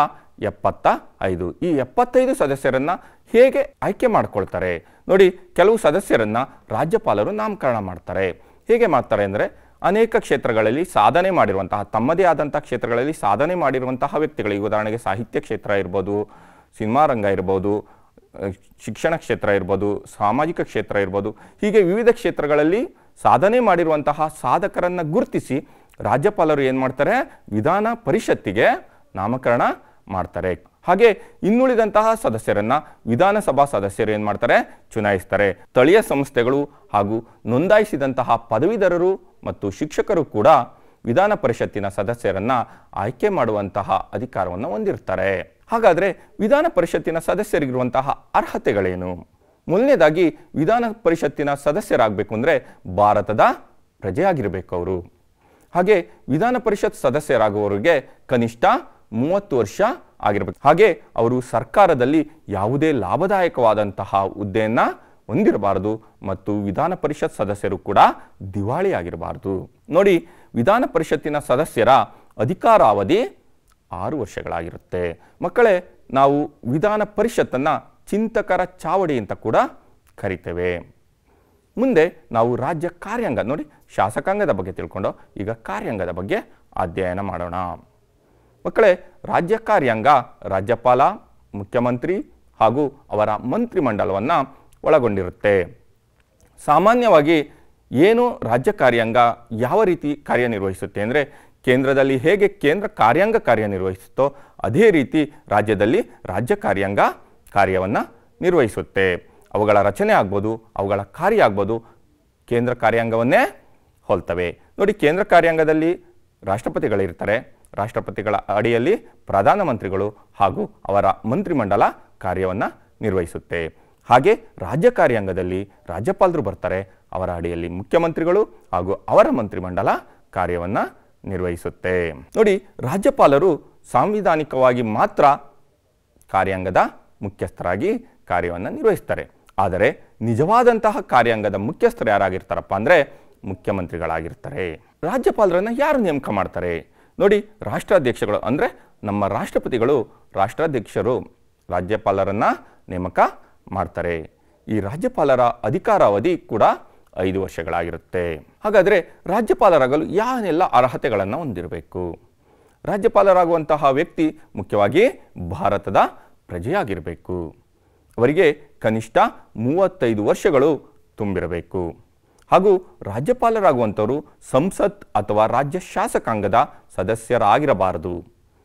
75. ಈ 75 ಸದಸ್ಯರನ್ನ ಹೇಗೆ ಆಯ್ಕೆ ಮಾಡ್ಕೊಳ್ತಾರೆ ನೋಡಿ. ಕೆಲವು ಸದಸ್ಯರನ್ನ ರಾಜ್ಯಪಾಲರು ನಾಮಕರಣ ಮಾಡ್ತಾರೆ. ಹೇಗೆ ಮಾಡ್ತಾರೆ ಅಂದರೆ ಅನೇಕ ಕ್ಷೇತ್ರಗಳಲ್ಲಿ ಸಾಧನೆ ಮಾಡಿರುವಂತಹ, ತಮ್ಮದೇ ಆದಂತಹ ಕ್ಷೇತ್ರಗಳಲ್ಲಿ ಸಾಧನೆ ಮಾಡಿರುವಂತಹ ವ್ಯಕ್ತಿಗಳಿಗೆ, ಉದಾಹರಣೆಗೆ ಸಾಹಿತ್ಯ ಕ್ಷೇತ್ರ ಇರ್ಬೋದು, ಸಿನಿಮಾ ರಂಗ ಇರ್ಬೋದು, ಶಿಕ್ಷಣ ಕ್ಷೇತ್ರ ಇರ್ಬೋದು, ಸಾಮಾಜಿಕ ಕ್ಷೇತ್ರ ಇರ್ಬೋದು, ಹೀಗೆ ವಿವಿಧ ಕ್ಷೇತ್ರಗಳಲ್ಲಿ ಸಾಧನೆ ಮಾಡಿರುವಂತಹ ಸಾಧಕರನ್ನು ಗುರುತಿಸಿ ರಾಜ್ಯಪಾಲರು ಏನು ಮಾಡ್ತಾರೆ, ವಿಧಾನ ಪರಿಷತ್ತಿಗೆ ನಾಮಕರಣ ಮಾಡ್ತಾರೆ. ಹಾಗೆ ಇನ್ನುಳಿದಂತಹ ಸದಸ್ಯರನ್ನ ವಿಧಾನಸಭಾ ಸದಸ್ಯರು ಏನು ಮಾಡ್ತಾರೆ, ಚುನಾಯಿಸ್ತಾರೆ. ಸ್ಥಳೀಯ ಸಂಸ್ಥೆಗಳು ಹಾಗೂ ನೋಂದಾಯಿಸಿದಂತಹ ಪದವೀಧರರು ಮತ್ತು ಶಿಕ್ಷಕರು ಕೂಡ ವಿಧಾನ ಪರಿಷತ್ತಿನ ಸದಸ್ಯರನ್ನ ಆಯ್ಕೆ ಮಾಡುವಂತಹ ಅಧಿಕಾರವನ್ನು ಹೊಂದಿರ್ತಾರೆ. ಹಾಗಾದರೆ ವಿಧಾನ ಪರಿಷತ್ತಿನ ಸದಸ್ಯರಿಗಿರುವಂತಹ ಅರ್ಹತೆಗಳೇನು? ಮೊದಲನೇದಾಗಿ ವಿಧಾನ ಪರಿಷತ್ತಿನ ಸದಸ್ಯರಾಗಬೇಕು ಅಂದರೆ ಭಾರತದ ಪ್ರಜೆಯಾಗಿರಬೇಕು ಅವರು. ಹಾಗೆ ವಿಧಾನ ಪರಿಷತ್ ಸದಸ್ಯರಾಗುವವರಿಗೆ ಕನಿಷ್ಠ 30 ವರ್ಷ ಆಗಿರಬೇಕು. ಹಾಗೆ ಅವರು ಸರ್ಕಾರದಲ್ಲಿ ಯಾವುದೇ ಲಾಭದಾಯಕವಾದಂತಹ ಹುದ್ದೆಯನ್ನು ಹೊಂದಿರಬಾರದು ಮತ್ತು ವಿಧಾನ ಪರಿಷತ್ ಸದಸ್ಯರು ಕೂಡ ದಿವಾಳಿಯಾಗಿರಬಾರದು. ನೋಡಿ, ವಿಧಾನ ಪರಿಷತ್ತಿನ ಸದಸ್ಯರ ಅಧಿಕಾರಾವಧಿ 6 ವರ್ಷಗಳಾಗಿರುತ್ತೆ. ಮಕ್ಕಳೇ, ನಾವು ವಿಧಾನ ಪರಿಷತ್ತನ್ನು ಚಿಂತಕರ ಚಾವಡಿ ಅಂತ ಕೂಡ ಕರಿತೇವೆ. ಮುಂದೆ ನಾವು ರಾಜ್ಯ ಕಾರ್ಯಾಂಗ ನೋಡಿ, ಶಾಸಕಾಂಗದ ಬಗ್ಗೆ ತಿಳ್ಕೊಂಡು ಈಗ ಕಾರ್ಯಾಂಗದ ಬಗ್ಗೆ ಅಧ್ಯಯನ ಮಾಡೋಣ. ಮಕ್ಕಳೇ, ರಾಜ್ಯ ಕಾರ್ಯಾಂಗ ರಾಜ್ಯಪಾಲ, ಮುಖ್ಯಮಂತ್ರಿ ಹಾಗೂ ಅವರ ಮಂತ್ರಿಮಂಡಲವನ್ನು ಒಳಗೊಂಡಿರುತ್ತೆ. ಸಾಮಾನ್ಯವಾಗಿ ಏನು ರಾಜ್ಯ ಕಾರ್ಯಾಂಗ ಯಾವ ರೀತಿ ಕಾರ್ಯನಿರ್ವಹಿಸುತ್ತೆ ಅಂದರೆ, ಕೇಂದ್ರದಲ್ಲಿ ಹೇಗೆ ಕೇಂದ್ರ ಕಾರ್ಯಾಂಗ ಕಾರ್ಯನಿರ್ವಹಿಸುತ್ತೋ ಅದೇ ರೀತಿ ರಾಜ್ಯದಲ್ಲಿ ರಾಜ್ಯ ಕಾರ್ಯಾಂಗ ಕಾರ್ಯವನ್ನು ನಿರ್ವಹಿಸುತ್ತೆ. ಅವುಗಳ ರಚನೆ ಆಗ್ಬೋದು, ಅವುಗಳ ಕಾರ್ಯ ಆಗ್ಬೋದು, ಕೇಂದ್ರ ಕಾರ್ಯಾಂಗವನ್ನೇ ಹೋಲ್ತವೆ. ನೋಡಿ, ಕೇಂದ್ರ ಕಾರ್ಯಾಂಗದಲ್ಲಿ ರಾಷ್ಟ್ರಪತಿಗಳಿರ್ತಾರೆ. ರಾಷ್ಟ್ರಪತಿಗಳ ಅಡಿಯಲ್ಲಿ ಪ್ರಧಾನಮಂತ್ರಿಗಳು ಹಾಗೂ ಅವರ ಮಂತ್ರಿಮಂಡಲ ಕಾರ್ಯವನ್ನು ನಿರ್ವಹಿಸುತ್ತೆ. ಹಾಗೆ ರಾಜ್ಯ ಕಾರ್ಯಾಂಗದಲ್ಲಿ ರಾಜ್ಯಪಾಲರು ಬರ್ತಾರೆ. ಅವರ ಅಡಿಯಲ್ಲಿ ಮುಖ್ಯಮಂತ್ರಿಗಳು ಹಾಗೂ ಅವರ ಮಂತ್ರಿಮಂಡಲ ಕಾರ್ಯವನ್ನು ನಿರ್ವಹಿಸುತ್ತೆ. ನೋಡಿ, ರಾಜ್ಯಪಾಲರು ಸಾಂವಿಧಾನಿಕವಾಗಿ ಮಾತ್ರ ಕಾರ್ಯಾಂಗದ ಮುಖ್ಯಸ್ಥರಾಗಿ ಕಾರ್ಯವನ್ನು ನಿರ್ವಹಿಸ್ತಾರೆ. ಆದರೆ ನಿಜವಾದಂತಹ ಕಾರ್ಯಾಂಗದ ಮುಖ್ಯಸ್ಥರು ಯಾರಾಗಿರ್ತಾರಪ್ಪ ಅಂದರೆ ಮುಖ್ಯಮಂತ್ರಿಗಳಾಗಿರ್ತಾರೆ. ರಾಜ್ಯಪಾಲರನ್ನು ಯಾರು ನೇಮಕ ಮಾಡ್ತಾರೆ ನೋಡಿ, ರಾಷ್ಟ್ರಾಧ್ಯಕ್ಷಗಳು ಅಂದರೆ ನಮ್ಮ ರಾಷ್ಟ್ರಪತಿಗಳು, ರಾಷ್ಟ್ರಾಧ್ಯಕ್ಷರು ರಾಜ್ಯಪಾಲರನ್ನು ನೇಮಕ ಮಾಡ್ತಾರೆ. ಈ ರಾಜ್ಯಪಾಲರ ಅಧಿಕಾರಾವಧಿ ಕೂಡ 5 ವರ್ಷಗಳಾಗಿರುತ್ತೆ. ಹಾಗಾದರೆ ರಾಜ್ಯಪಾಲರಾಗಲು ಯಾವೆಲ್ಲ ಅರ್ಹತೆಗಳನ್ನು ಹೊಂದಿರಬೇಕು? ರಾಜ್ಯಪಾಲರಾಗುವಂತಹ ವ್ಯಕ್ತಿ ಮುಖ್ಯವಾಗಿ ಭಾರತದ ಪ್ರಜೆಯಾಗಿರಬೇಕು. ಅವರಿಗೆ ಕನಿಷ್ಠ 35 ವರ್ಷಗಳು ತುಂಬಿರಬೇಕು. ಹಾಗೂ ರಾಜ್ಯಪಾಲರಾಗುವಂಥವರು ಸಂಸತ್ ಅಥವಾ ರಾಜ್ಯ ಶಾಸಕಾಂಗದ ಸದಸ್ಯರಾಗಿರಬಾರದು.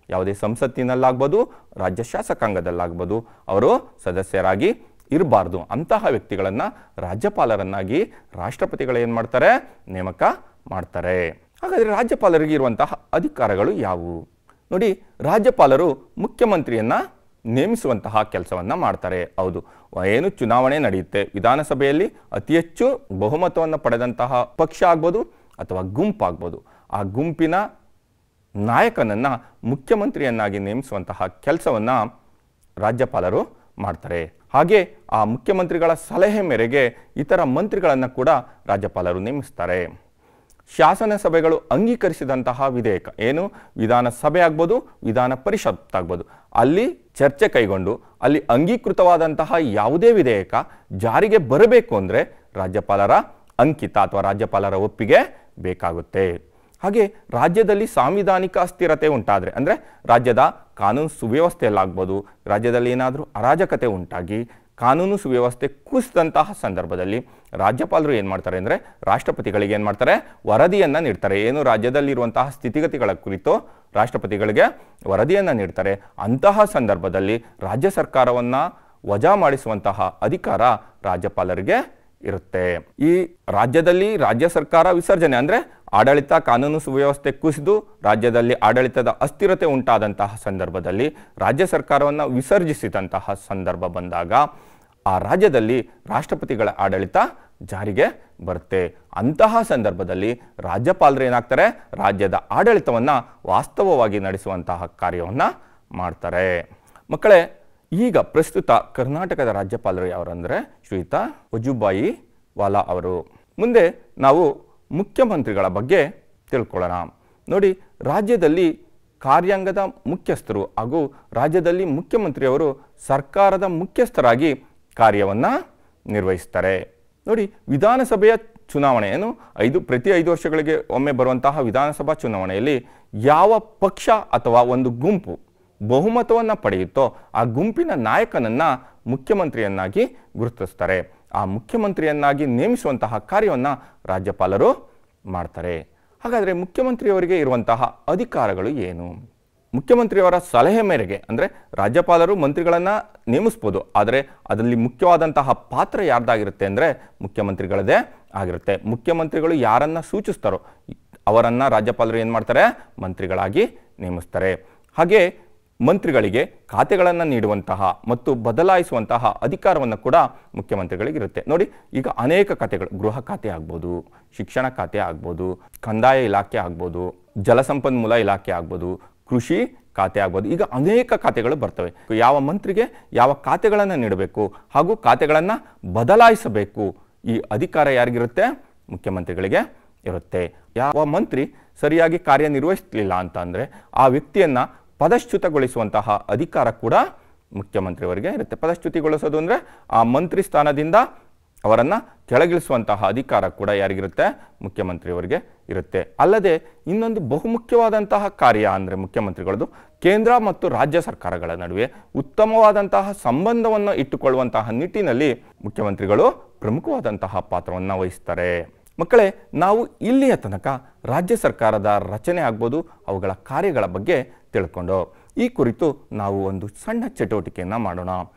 ಯಾವುದೇ ಸಂಸತ್ತಿನಲ್ಲಾಗ್ಬೋದು, ರಾಜ್ಯ ಶಾಸಕಾಂಗದಲ್ಲಾಗ್ಬೋದು, ಅವರು ಸದಸ್ಯರಾಗಿ ಇರಬಾರ್ದು. ಅಂತಹ ವ್ಯಕ್ತಿಗಳನ್ನು ರಾಜ್ಯಪಾಲರನ್ನಾಗಿ ರಾಷ್ಟ್ರಪತಿಗಳು ಏನು ಮಾಡ್ತಾರೆ? ನೇಮಕ ಮಾಡ್ತಾರೆ. ಹಾಗಾದರೆ ರಾಜ್ಯಪಾಲರಿಗೆ ಇರುವಂತಹ ಅಧಿಕಾರಗಳು ಯಾವುವು? ನೋಡಿ, ರಾಜ್ಯಪಾಲರು ಮುಖ್ಯಮಂತ್ರಿಯನ್ನು ನೇಮಿಸುವಂತಹ ಕೆಲಸವನ್ನು ಮಾಡ್ತಾರೆ. ಹೌದು, ಏನು ಚುನಾವಣೆ ನಡೆಯುತ್ತೆ, ವಿಧಾನಸಭೆಯಲ್ಲಿ ಅತಿ ಹೆಚ್ಚು ಬಹುಮತವನ್ನು ಪಡೆದಂತಹ ಪಕ್ಷ ಆಗ್ಬೋದು ಅಥವಾ ಗುಂಪಾಗ್ಬೋದು, ಆ ಗುಂಪಿನ ನಾಯಕನನ್ನು ಮುಖ್ಯಮಂತ್ರಿಯನ್ನಾಗಿ ನೇಮಿಸುವಂತಹ ಕೆಲಸವನ್ನು ರಾಜ್ಯಪಾಲರು ಮಾಡ್ತಾರೆ. ಹಾಗೆ ಆ ಮುಖ್ಯಮಂತ್ರಿಗಳ ಸಲಹೆ ಮೇರೆಗೆ ಇತರ ಮಂತ್ರಿಗಳನ್ನು ಕೂಡ ರಾಜ್ಯಪಾಲರು ನೇಮಿಸ್ತಾರೆ. ಶಾಸನ ಸಭೆಗಳು ಅಂಗೀಕರಿಸಿದಂತಹ ವಿಧೇಯಕ, ಏನು ವಿಧಾನಸಭೆ ಆಗ್ಬೋದು, ವಿಧಾನ ಪರಿಷತ್ ಆಗ್ಬೋದು, ಅಲ್ಲಿ ಚರ್ಚೆ ಕೈಗೊಂಡು ಅಲ್ಲಿ ಅಂಗೀಕೃತವಾದಂತಹ ಯಾವುದೇ ವಿಧೇಯಕ ಜಾರಿಗೆ ಬರಬೇಕು ಅಂದರೆ ರಾಜ್ಯಪಾಲರ ಅಂಕಿತ ಅಥವಾ ರಾಜ್ಯಪಾಲರ ಒಪ್ಪಿಗೆ ಬೇಕಾಗುತ್ತೆ. ಹಾಗೆ ರಾಜ್ಯದಲ್ಲಿ ಸಾಂವಿಧಾನಿಕ ಅಸ್ಥಿರತೆ ಉಂಟಾದರೆ, ಅಂದರೆ ರಾಜ್ಯದ ಕಾನೂನು ಸುವ್ಯವಸ್ಥೆಯಲ್ಲಾಗ್ಬೋದು, ರಾಜ್ಯದಲ್ಲಿ ಏನಾದರೂ ಅರಾಜಕತೆ ಉಂಟಾಗಿ ಕಾನೂನು ಸುವ್ಯವಸ್ಥೆ ಕುಸಿದಂತಹ ಸಂದರ್ಭದಲ್ಲಿ ರಾಜ್ಯಪಾಲರು ಏನು ಮಾಡ್ತಾರೆ ಅಂದರೆ ರಾಷ್ಟ್ರಪತಿಗಳಿಗೆ ಏನು ಮಾಡ್ತಾರೆ? ವರದಿಯನ್ನು ನೀಡ್ತಾರೆ. ಏನು ರಾಜ್ಯದಲ್ಲಿರುವಂತಹ ಸ್ಥಿತಿಗತಿಗಳ ಕುರಿತು ರಾಷ್ಟ್ರಪತಿಗಳಿಗೆ ವರದಿಯನ್ನು ನೀಡ್ತಾರೆ. ಅಂತಹ ಸಂದರ್ಭದಲ್ಲಿ ರಾಜ್ಯ ಸರ್ಕಾರವನ್ನು ವಜಾ ಮಾಡಿಸುವಂತಹ ಅಧಿಕಾರ ರಾಜ್ಯಪಾಲರಿಗೆ ಇರುತ್ತೆ. ಈ ರಾಜ್ಯದಲ್ಲಿ ರಾಜ್ಯ ಸರ್ಕಾರ ವಿಸರ್ಜನೆ ಅಂದರೆ ಆಡಳಿತ ಕಾನೂನು ಸುವ್ಯವಸ್ಥೆ ಕುಸಿದು ರಾಜ್ಯದಲ್ಲಿ ಆಡಳಿತದ ಅಸ್ಥಿರತೆ ಉಂಟಾದಂತಹ ಸಂದರ್ಭದಲ್ಲಿ ರಾಜ್ಯ ಸರ್ಕಾರವನ್ನು ವಿಸರ್ಜಿಸಿದಂತಹ ಸಂದರ್ಭ ಬಂದಾಗ ಆ ರಾಜ್ಯದಲ್ಲಿ ರಾಷ್ಟ್ರಪತಿಗಳ ಆಡಳಿತ ಜಾರಿಗೆ ಬರುತ್ತೆ. ಅಂತಹ ಸಂದರ್ಭದಲ್ಲಿ ರಾಜ್ಯಪಾಲರು ಏನಾಗ್ತಾರೆ? ರಾಜ್ಯದ ಆಡಳಿತವನ್ನು ವಾಸ್ತವವಾಗಿ ನಡೆಸುವಂತಹ ಕಾರ್ಯವನ್ನು ಮಾಡ್ತಾರೆ. ಮಕ್ಕಳೇ, ಈಗ ಪ್ರಸ್ತುತ ಕರ್ನಾಟಕದ ರಾಜ್ಯಪಾಲರು ಯಾರಂದರೆ ಶ್ರೀಯುತ ವಜುಭಾಯಿ ವಾಲಾ ಅವರು. ಮುಂದೆ ನಾವು ಮುಖ್ಯಮಂತ್ರಿಗಳ ಬಗ್ಗೆ ತಿಳ್ಕೊಳ್ಳೋಣ. ನೋಡಿ, ರಾಜ್ಯದಲ್ಲಿ ಕಾರ್ಯಾಂಗದ ಮುಖ್ಯಸ್ಥರು ಹಾಗೂ ರಾಜ್ಯದಲ್ಲಿ ಮುಖ್ಯಮಂತ್ರಿಯವರು ಸರ್ಕಾರದ ಮುಖ್ಯಸ್ಥರಾಗಿ ಕಾರ್ಯವನ್ನು ನಿರ್ವಹಿಸ್ತಾರೆ. ನೋಡಿ, ವಿಧಾನಸಭೆಯ ಚುನಾವಣೆಯನ್ನು ಪ್ರತಿ 5 ವರ್ಷಗಳಿಗೆ ಒಮ್ಮೆ ಬರುವಂತಹ ವಿಧಾನಸಭಾ ಚುನಾವಣೆಯಲ್ಲಿ ಯಾವ ಪಕ್ಷ ಅಥವಾ ಒಂದು ಗುಂಪು ಬಹುಮತವನ್ನು ಪಡೆಯುತ್ತೋ ಆ ಗುಂಪಿನ ನಾಯಕನನ್ನು ಮುಖ್ಯಮಂತ್ರಿಯನ್ನಾಗಿ ಗುರುತಿಸ್ತಾರೆ. ಆ ಮುಖ್ಯಮಂತ್ರಿಯನ್ನಾಗಿ ನೇಮಿಸುವಂತಹ ಕಾರ್ಯವನ್ನು ರಾಜ್ಯಪಾಲರು ಮಾಡ್ತಾರೆ. ಹಾಗಾದರೆ ಮುಖ್ಯಮಂತ್ರಿಯವರಿಗೆ ಇರುವಂತಹ ಅಧಿಕಾರಗಳು ಏನು? ಮುಖ್ಯಮಂತ್ರಿಯವರ ಸಲಹೆ ಮೇರೆಗೆ, ಅಂದರೆ ರಾಜ್ಯಪಾಲರು ಮಂತ್ರಿಗಳನ್ನು ನೇಮಿಸ್ಬೋದು, ಆದರೆ ಅದರಲ್ಲಿ ಮುಖ್ಯವಾದಂತಹ ಪಾತ್ರ ಯಾರ್ದಾಗಿರುತ್ತೆ ಅಂದರೆ ಮುಖ್ಯಮಂತ್ರಿಗಳದೇ ಆಗಿರುತ್ತೆ. ಮುಖ್ಯಮಂತ್ರಿಗಳು ಯಾರನ್ನು ಸೂಚಿಸ್ತಾರೋ ಅವರನ್ನು ರಾಜ್ಯಪಾಲರು ಏನು ಮಾಡ್ತಾರೆ? ಮಂತ್ರಿಗಳಾಗಿ ನೇಮಿಸ್ತಾರೆ. ಹಾಗೆ ಮಂತ್ರಿಗಳಿಗೆ ಖಾತೆಗಳನ್ನು ನೀಡುವಂತಹ ಮತ್ತು ಬದಲಾಯಿಸುವಂತಹ ಅಧಿಕಾರವನ್ನು ಕೂಡ ಮುಖ್ಯಮಂತ್ರಿಗಳಿಗಿರುತ್ತೆ. ನೋಡಿ, ಈಗ ಅನೇಕ ಖಾತೆಗಳು, ಗೃಹ ಖಾತೆ ಆಗ್ಬೋದು, ಶಿಕ್ಷಣ ಖಾತೆ ಆಗ್ಬೋದು, ಕಂದಾಯ ಇಲಾಖೆ ಆಗ್ಬೋದು, ಜಲಸಂಪನ್ಮೂಲ ಇಲಾಖೆ ಆಗ್ಬೋದು, ಕೃಷಿ ಖಾತೆ ಆಗ್ಬೋದು, ಈಗ ಅನೇಕ ಖಾತೆಗಳು ಬರ್ತವೆ. ಯಾವ ಮಂತ್ರಿಗೆ ಯಾವ ಖಾತೆಗಳನ್ನು ನೀಡಬೇಕು ಹಾಗೂ ಖಾತೆಗಳನ್ನು ಬದಲಾಯಿಸಬೇಕು, ಈ ಅಧಿಕಾರ ಯಾರಿಗಿರುತ್ತೆ? ಮುಖ್ಯಮಂತ್ರಿಗಳಿಗೆ ಇರುತ್ತೆ. ಯಾವ ಮಂತ್ರಿ ಸರಿಯಾಗಿ ಕಾರ್ಯನಿರ್ವಹಿಸಲಿಲ್ಲ ಅಂತ ಅಂದರೆ ಆ ವ್ಯಕ್ತಿಯನ್ನು ಪದಚ್ಯುತಗೊಳಿಸುವಂತಹ ಅಧಿಕಾರ ಕೂಡ ಮುಖ್ಯಮಂತ್ರಿಯವರಿಗೆ ಇರುತ್ತೆ. ಪದಚ್ಯುತಿಗೊಳಿಸೋದು ಅಂದರೆ ಆ ಮಂತ್ರಿ ಸ್ಥಾನದಿಂದ ಅವರನ್ನು ಕೆಳಗಿಳಿಸುವಂತಹ ಅಧಿಕಾರ ಕೂಡ ಯಾರಿಗಿರುತ್ತೆ? ಮುಖ್ಯಮಂತ್ರಿಯವರಿಗೆ ಇರುತ್ತೆ. ಅಲ್ಲದೆ ಇನ್ನೊಂದು ಬಹುಮುಖ್ಯವಾದಂತಹ ಕಾರ್ಯ ಅಂದರೆ ಮುಖ್ಯಮಂತ್ರಿಗಳದ್ದು ಕೇಂದ್ರ ಮತ್ತು ರಾಜ್ಯ ಸರ್ಕಾರಗಳ ನಡುವೆ ಉತ್ತಮವಾದಂತಹ ಸಂಬಂಧವನ್ನು ಇಟ್ಟುಕೊಳ್ಳುವಂತಹ ನಿಟ್ಟಿನಲ್ಲಿ ಮುಖ್ಯಮಂತ್ರಿಗಳು ಪ್ರಮುಖವಾದಂತಹ ಪಾತ್ರವನ್ನು ವಹಿಸ್ತಾರೆ. ಮಕ್ಕಳೇ, ನಾವು ಇಲ್ಲಿಯ ತನಕ ರಾಜ್ಯ ಸರ್ಕಾರದ ರಚನೆ ಆಗ್ಬೋದು, ಅವುಗಳ ಕಾರ್ಯಗಳ ಬಗ್ಗೆ ತಿಳ್ಕೊಂಡು ಈ ಕುರಿತು ನಾವು ಒಂದು ಸಣ್ಣ ಚಟುವಟಿಕೆಯನ್ನು ಮಾಡೋಣ.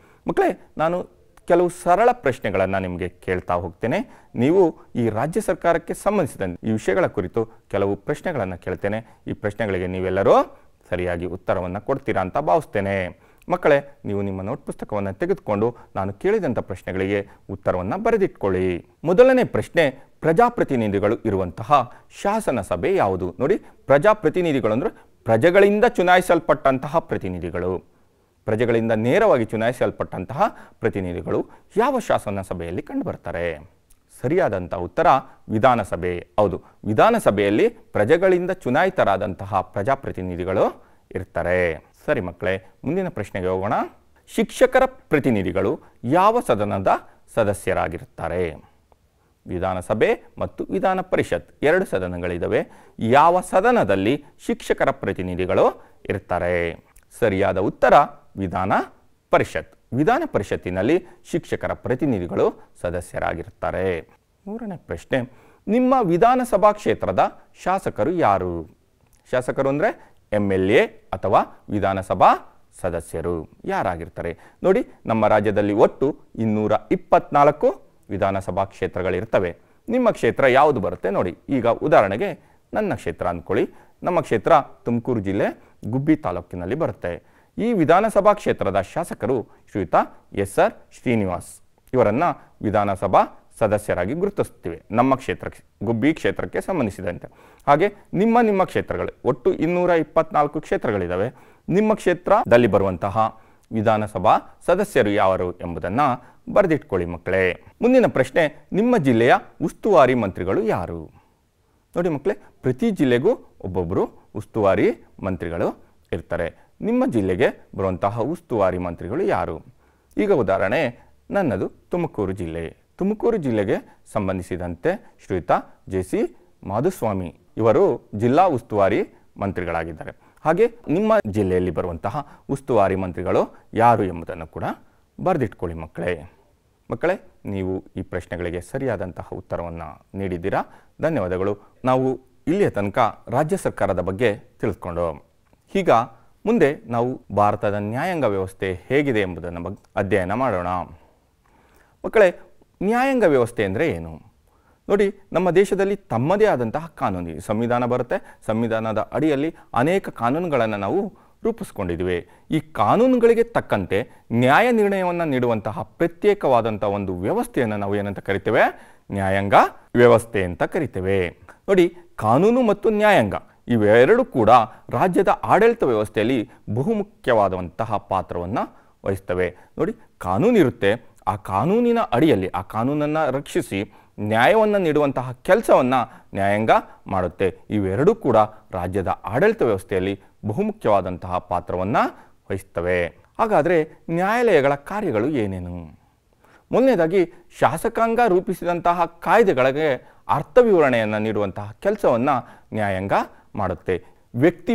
ಮಕ್ಕಳೇ, ನಾನು ಕೆಲವು ಸರಳ ಪ್ರಶ್ನೆಗಳನ್ನು ನಿಮಗೆ ಕೇಳ್ತಾ ಹೋಗ್ತೇನೆ. ನೀವು ಈ ರಾಜ್ಯ ಸರ್ಕಾರಕ್ಕೆ ಸಂಬಂಧಿಸಿದಂತೆ ಈ ವಿಷಯಗಳ ಕುರಿತು ಕೆಲವು ಪ್ರಶ್ನೆಗಳನ್ನು ಕೇಳ್ತೇನೆ. ಈ ಪ್ರಶ್ನೆಗಳಿಗೆ ನೀವೆಲ್ಲರೂ ಸರಿಯಾಗಿ ಉತ್ತರವನ್ನು ಕೊಡ್ತೀರಾ ಅಂತ ಭಾವಿಸ್ತೇನೆ. ಮಕ್ಕಳೇ, ನೀವು ನಿಮ್ಮ ನೋಟ್ ಪುಸ್ತಕವನ್ನು ತೆಗೆದುಕೊಂಡು ನಾನು ಕೇಳಿದಂಥ ಪ್ರಶ್ನೆಗಳಿಗೆ ಉತ್ತರವನ್ನು ಬರೆದಿಟ್ಕೊಳ್ಳಿ. ಮೊದಲನೇ ಪ್ರಶ್ನೆ, ಪ್ರಜಾಪ್ರತಿನಿಧಿಗಳು ಇರುವಂತಹ ಶಾಸನ ಸಭೆ ಯಾವುದು? ನೋಡಿ, ಪ್ರಜಾಪ್ರತಿನಿಧಿಗಳು ಅಂದರೆ ಪ್ರಜೆಗಳಿಂದ ಚುನಾಯಿಸಲ್ಪಟ್ಟಂತಹ ಪ್ರತಿನಿಧಿಗಳು, ಪ್ರಜೆಗಳಿಂದ ನೇರವಾಗಿ ಚುನಾಯಿಸಲ್ಪಟ್ಟಂತಹ ಪ್ರತಿನಿಧಿಗಳು ಯಾವ ಶಾಸನ ಸಭೆಯಲ್ಲಿ ಕಂಡುಬರ್ತಾರೆ? ಸರಿಯಾದಂಥ ಉತ್ತರ ವಿಧಾನಸಭೆ. ಹೌದು, ವಿಧಾನಸಭೆಯಲ್ಲಿ ಪ್ರಜೆಗಳಿಂದ ಚುನಾಯಿತರಾದಂತಹ ಪ್ರಜಾಪ್ರತಿನಿಧಿಗಳು ಇರ್ತಾರೆ. ಸರಿ ಮಕ್ಕಳೇ, ಮುಂದಿನ ಪ್ರಶ್ನೆಗೆ ಹೋಗೋಣ. ಶಿಕ್ಷಕರ ಪ್ರತಿನಿಧಿಗಳು ಯಾವ ಸದನದ ಸದಸ್ಯರಾಗಿರುತ್ತಾರೆ? ವಿಧಾನಸಭೆ ಮತ್ತು ವಿಧಾನ ಪರಿಷತ್ 2 ಸದನಗಳಿದ್ದಾವೆ. ಯಾವ ಸದನದಲ್ಲಿ ಶಿಕ್ಷಕರ ಪ್ರತಿನಿಧಿಗಳು ಇರ್ತಾರೆ? ಸರಿಯಾದ ಉತ್ತರ ವಿಧಾನ ಪರಿಷತ್. ವಿಧಾನ ಪರಿಷತ್ತಿನಲ್ಲಿ ಶಿಕ್ಷಕರ ಪ್ರತಿನಿಧಿಗಳು ಸದಸ್ಯರಾಗಿರ್ತಾರೆ. 3ನೇ ಪ್ರಶ್ನೆ, ನಿಮ್ಮ ವಿಧಾನಸಭಾ ಕ್ಷೇತ್ರದ ಶಾಸಕರು ಯಾರು? ಶಾಸಕರು ಅಂದರೆ MLA ಅಥವಾ ವಿಧಾನಸಭಾ ಸದಸ್ಯರು ಯಾರಾಗಿರ್ತಾರೆ? ನೋಡಿ, ನಮ್ಮ ರಾಜ್ಯದಲ್ಲಿ ಒಟ್ಟು 224 ವಿಧಾನಸಭಾ ಕ್ಷೇತ್ರಗಳಿರ್ತವೆ. ನಿಮ್ಮ ಕ್ಷೇತ್ರ ಯಾವುದು ಬರುತ್ತೆ ನೋಡಿ. ಈಗ ಉದಾಹರಣೆಗೆ ನನ್ನ ಕ್ಷೇತ್ರ ಅಂದ್ಕೊಳ್ಳಿ. ನಮ್ಮ ಕ್ಷೇತ್ರ ತುಮಕೂರು ಜಿಲ್ಲೆ ಗುಬ್ಬಿ ತಾಲೂಕಿನಲ್ಲಿ ಬರುತ್ತೆ. ಈ ವಿಧಾನಸಭಾ ಕ್ಷೇತ್ರದ ಶಾಸಕರು ಶ್ರೀಯುತ SR ಶ್ರೀನಿವಾಸ್. ಇವರನ್ನು ವಿಧಾನಸಭಾ ಸದಸ್ಯರಾಗಿ ಗುರುತಿಸ್ತೀವಿ ನಮ್ಮ ಕ್ಷೇತ್ರಕ್ಕೆ, ಗುಬ್ಬಿ ಕ್ಷೇತ್ರಕ್ಕೆ ಸಂಬಂಧಿಸಿದಂತೆ. ಹಾಗೆ ನಿಮ್ಮ ಕ್ಷೇತ್ರಗಳು ಒಟ್ಟು 224 ಕ್ಷೇತ್ರಗಳಿದ್ದಾವೆ. ನಿಮ್ಮ ಕ್ಷೇತ್ರದಲ್ಲಿ ಬರುವಂತಹ ವಿಧಾನಸಭಾ ಸದಸ್ಯರು ಯಾರು ಎಂಬುದನ್ನು ಬರೆದಿಟ್ಕೊಳ್ಳಿ ಮಕ್ಕಳೇ. ಮುಂದಿನ ಪ್ರಶ್ನೆ, ನಿಮ್ಮ ಜಿಲ್ಲೆಯ ಉಸ್ತುವಾರಿ ಮಂತ್ರಿಗಳು ಯಾರು? ನೋಡಿ ಮಕ್ಕಳೇ, ಪ್ರತಿ ಜಿಲ್ಲೆಗೂ ಒಬ್ಬೊಬ್ಬರು ಉಸ್ತುವಾರಿ ಮಂತ್ರಿಗಳು ಇರ್ತಾರೆ. ನಿಮ್ಮ ಜಿಲ್ಲೆಗೆ ಬರುವಂತಹ ಉಸ್ತುವಾರಿ ಮಂತ್ರಿಗಳು ಯಾರು? ಈಗ ಉದಾಹರಣೆ ನನ್ನದು ತುಮಕೂರು ಜಿಲ್ಲೆ. ತುಮಕೂರು ಜಿಲ್ಲೆಗೆ ಸಂಬಂಧಿಸಿದಂತೆ ಶ್ರೀಯುತ JC ಮಾಧುಸ್ವಾಮಿ ಇವರು ಜಿಲ್ಲಾ ಉಸ್ತುವಾರಿ ಮಂತ್ರಿಗಳಾಗಿದ್ದಾರೆ. ಹಾಗೆ ನಿಮ್ಮ ಜಿಲ್ಲೆಯಲ್ಲಿ ಬರುವಂತಹ ಉಸ್ತುವಾರಿ ಮಂತ್ರಿಗಳು ಯಾರು ಎಂಬುದನ್ನು ಕೂಡ ಬರೆದಿಟ್ಕೊಳ್ಳಿ ಮಕ್ಕಳೇ. ನೀವು ಈ ಪ್ರಶ್ನೆಗಳಿಗೆ ಸರಿಯಾದಂತಹ ಉತ್ತರವನ್ನು ನೀಡಿದ್ದೀರಾ. ಧನ್ಯವಾದಗಳು. ನಾವು ಇಲ್ಲಿಯ ತನಕ ರಾಜ್ಯ ಸರ್ಕಾರದ ಬಗ್ಗೆ ತಿಳಿದುಕೊಂಡು, ಈಗ ಮುಂದೆ ನಾವು ಭಾರತದ ನ್ಯಾಯಾಂಗ ವ್ಯವಸ್ಥೆ ಹೇಗಿದೆ ಎಂಬುದನ್ನು ಅಧ್ಯಯನ ಮಾಡೋಣ. ಮಕ್ಕಳೇ, ನ್ಯಾಯಾಂಗ ವ್ಯವಸ್ಥೆ ಅಂದರೆ ಏನು? ನೋಡಿ, ನಮ್ಮ ದೇಶದಲ್ಲಿ ತಮ್ಮದೇ ಆದಂತಹ ಕಾನೂನು, ಸಂವಿಧಾನ ಬರುತ್ತೆ. ಸಂವಿಧಾನದ ಅಡಿಯಲ್ಲಿ ಅನೇಕ ಕಾನೂನುಗಳನ್ನು ನಾವು ರೂಪಿಸ್ಕೊಂಡಿದ್ದೀವಿ. ಈ ಕಾನೂನುಗಳಿಗೆ ತಕ್ಕಂತೆ ನ್ಯಾಯ ನಿರ್ಣಯವನ್ನು ನೀಡುವಂತಹ ಪ್ರತ್ಯೇಕವಾದಂಥ ಒಂದು ವ್ಯವಸ್ಥೆಯನ್ನು ನಾವು ಏನಂತ ಕರಿತೇವೆ? ನ್ಯಾಯಾಂಗ ವ್ಯವಸ್ಥೆ ಅಂತ ಕರಿತೇವೆ. ನೋಡಿ, ಕಾನೂನು ಮತ್ತು ನ್ಯಾಯಾಂಗ ಇವೆರಡೂ ಕೂಡ ರಾಜ್ಯದ ಆಡಳಿತ ವ್ಯವಸ್ಥೆಯಲ್ಲಿ ಬಹುಮುಖ್ಯವಾದಂತಹ ಪಾತ್ರವನ್ನು ವಹಿಸ್ತವೆ. ನೋಡಿ, ಕಾನೂನಿರುತ್ತೆ, ಆ ಕಾನೂನಿನ ಅಡಿಯಲ್ಲಿ ಆ ಕಾನೂನನ್ನು ರಕ್ಷಿಸಿ ನ್ಯಾಯವನ್ನು ನೀಡುವಂತಹ ಕೆಲಸವನ್ನು ನ್ಯಾಯಾಂಗ ಮಾಡುತ್ತೆ. ಇವೆರಡೂ ಕೂಡ ರಾಜ್ಯದ ಆಡಳಿತ ವ್ಯವಸ್ಥೆಯಲ್ಲಿ ಬಹುಮುಖ್ಯವಾದಂತಹ ಪಾತ್ರವನ್ನು ವಹಿಸ್ತವೆ. ಹಾಗಾದರೆ ನ್ಯಾಯಾಲಯಗಳ ಕಾರ್ಯಗಳು ಏನೇನು? ಮೊದಲನೇದಾಗಿ ಶಾಸಕಾಂಗ ರೂಪಿಸಿದಂತಹ ಕಾಯ್ದೆಗಳಿಗೆ ಅರ್ಥ ವಿವರಣೆಯನ್ನು ನೀಡುವಂತಹ ಕೆಲಸವನ್ನು ನ್ಯಾಯಾಂಗ ಮಾಡುತ್ತೆ.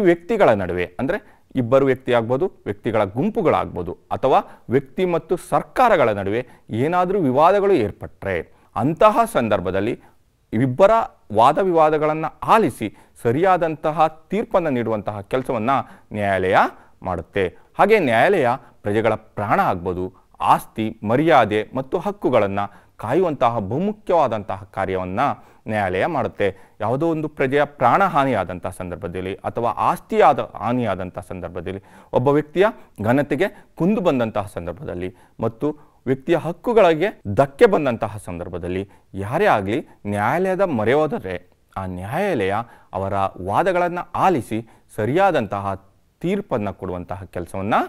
ವ್ಯಕ್ತಿಗಳ ನಡುವೆ, ಅಂದರೆ ಇಬ್ಬರು ವ್ಯಕ್ತಿ ಆಗ್ಬೋದು, ವ್ಯಕ್ತಿಗಳ ಗುಂಪುಗಳಾಗ್ಬೋದು, ಅಥವಾ ವ್ಯಕ್ತಿ ಮತ್ತು ಸರ್ಕಾರಗಳ ನಡುವೆ ಏನಾದರೂ ವಿವಾದಗಳು ಏರ್ಪಟ್ಟರೆ ಅಂತಹ ಸಂದರ್ಭದಲ್ಲಿ ಇಬ್ಬರ ವಾದ ವಿವಾದಗಳನ್ನು ಆಲಿಸಿ ಸರಿಯಾದಂತಹ ತೀರ್ಪನ್ನು ನೀಡುವಂತಹ ಕೆಲಸವನ್ನು ನ್ಯಾಯಾಲಯ ಮಾಡುತ್ತೆ. ಹಾಗೆ ನ್ಯಾಯಾಲಯ ಪ್ರಜೆಗಳ ಪ್ರಾಣ ಆಗ್ಬೋದು, ಆಸ್ತಿ, ಮರ್ಯಾದೆ ಮತ್ತು ಹಕ್ಕುಗಳನ್ನು ಕಾಯುವಂತಹ ಬಹುಮುಖ್ಯವಾದಂತಹ ಕಾರ್ಯವನ್ನು ನ್ಯಾಯಾಲಯ ಮಾಡುತ್ತೆ. ಯಾವುದೋ ಒಂದು ಪ್ರಜೆಯ ಪ್ರಾಣ ಹಾನಿಯಾದಂಥ ಸಂದರ್ಭದಲ್ಲಿ ಅಥವಾ ಆಸ್ತಿಯಾದ ಹಾನಿಯಾದಂಥ ಸಂದರ್ಭದಲ್ಲಿ, ಒಬ್ಬ ವ್ಯಕ್ತಿಯ ಘನತೆಗೆ ಕುಂದು ಬಂದಂತಹ ಸಂದರ್ಭದಲ್ಲಿ ಮತ್ತು ವ್ಯಕ್ತಿಯ ಹಕ್ಕುಗಳಿಗೆ ಧಕ್ಕೆ ಬಂದಂತಹ ಸಂದರ್ಭದಲ್ಲಿ ಯಾರೇ ಆಗಲಿ ನ್ಯಾಯಾಲಯದ ಮೊರೆ ಹೋದರೆ ಆ ನ್ಯಾಯಾಲಯ ಅವರ ವಾದಗಳನ್ನು ಆಲಿಸಿ ಸರಿಯಾದಂತಹ ತೀರ್ಪನ್ನು ಕೊಡುವಂತಹ ಕೆಲಸವನ್ನು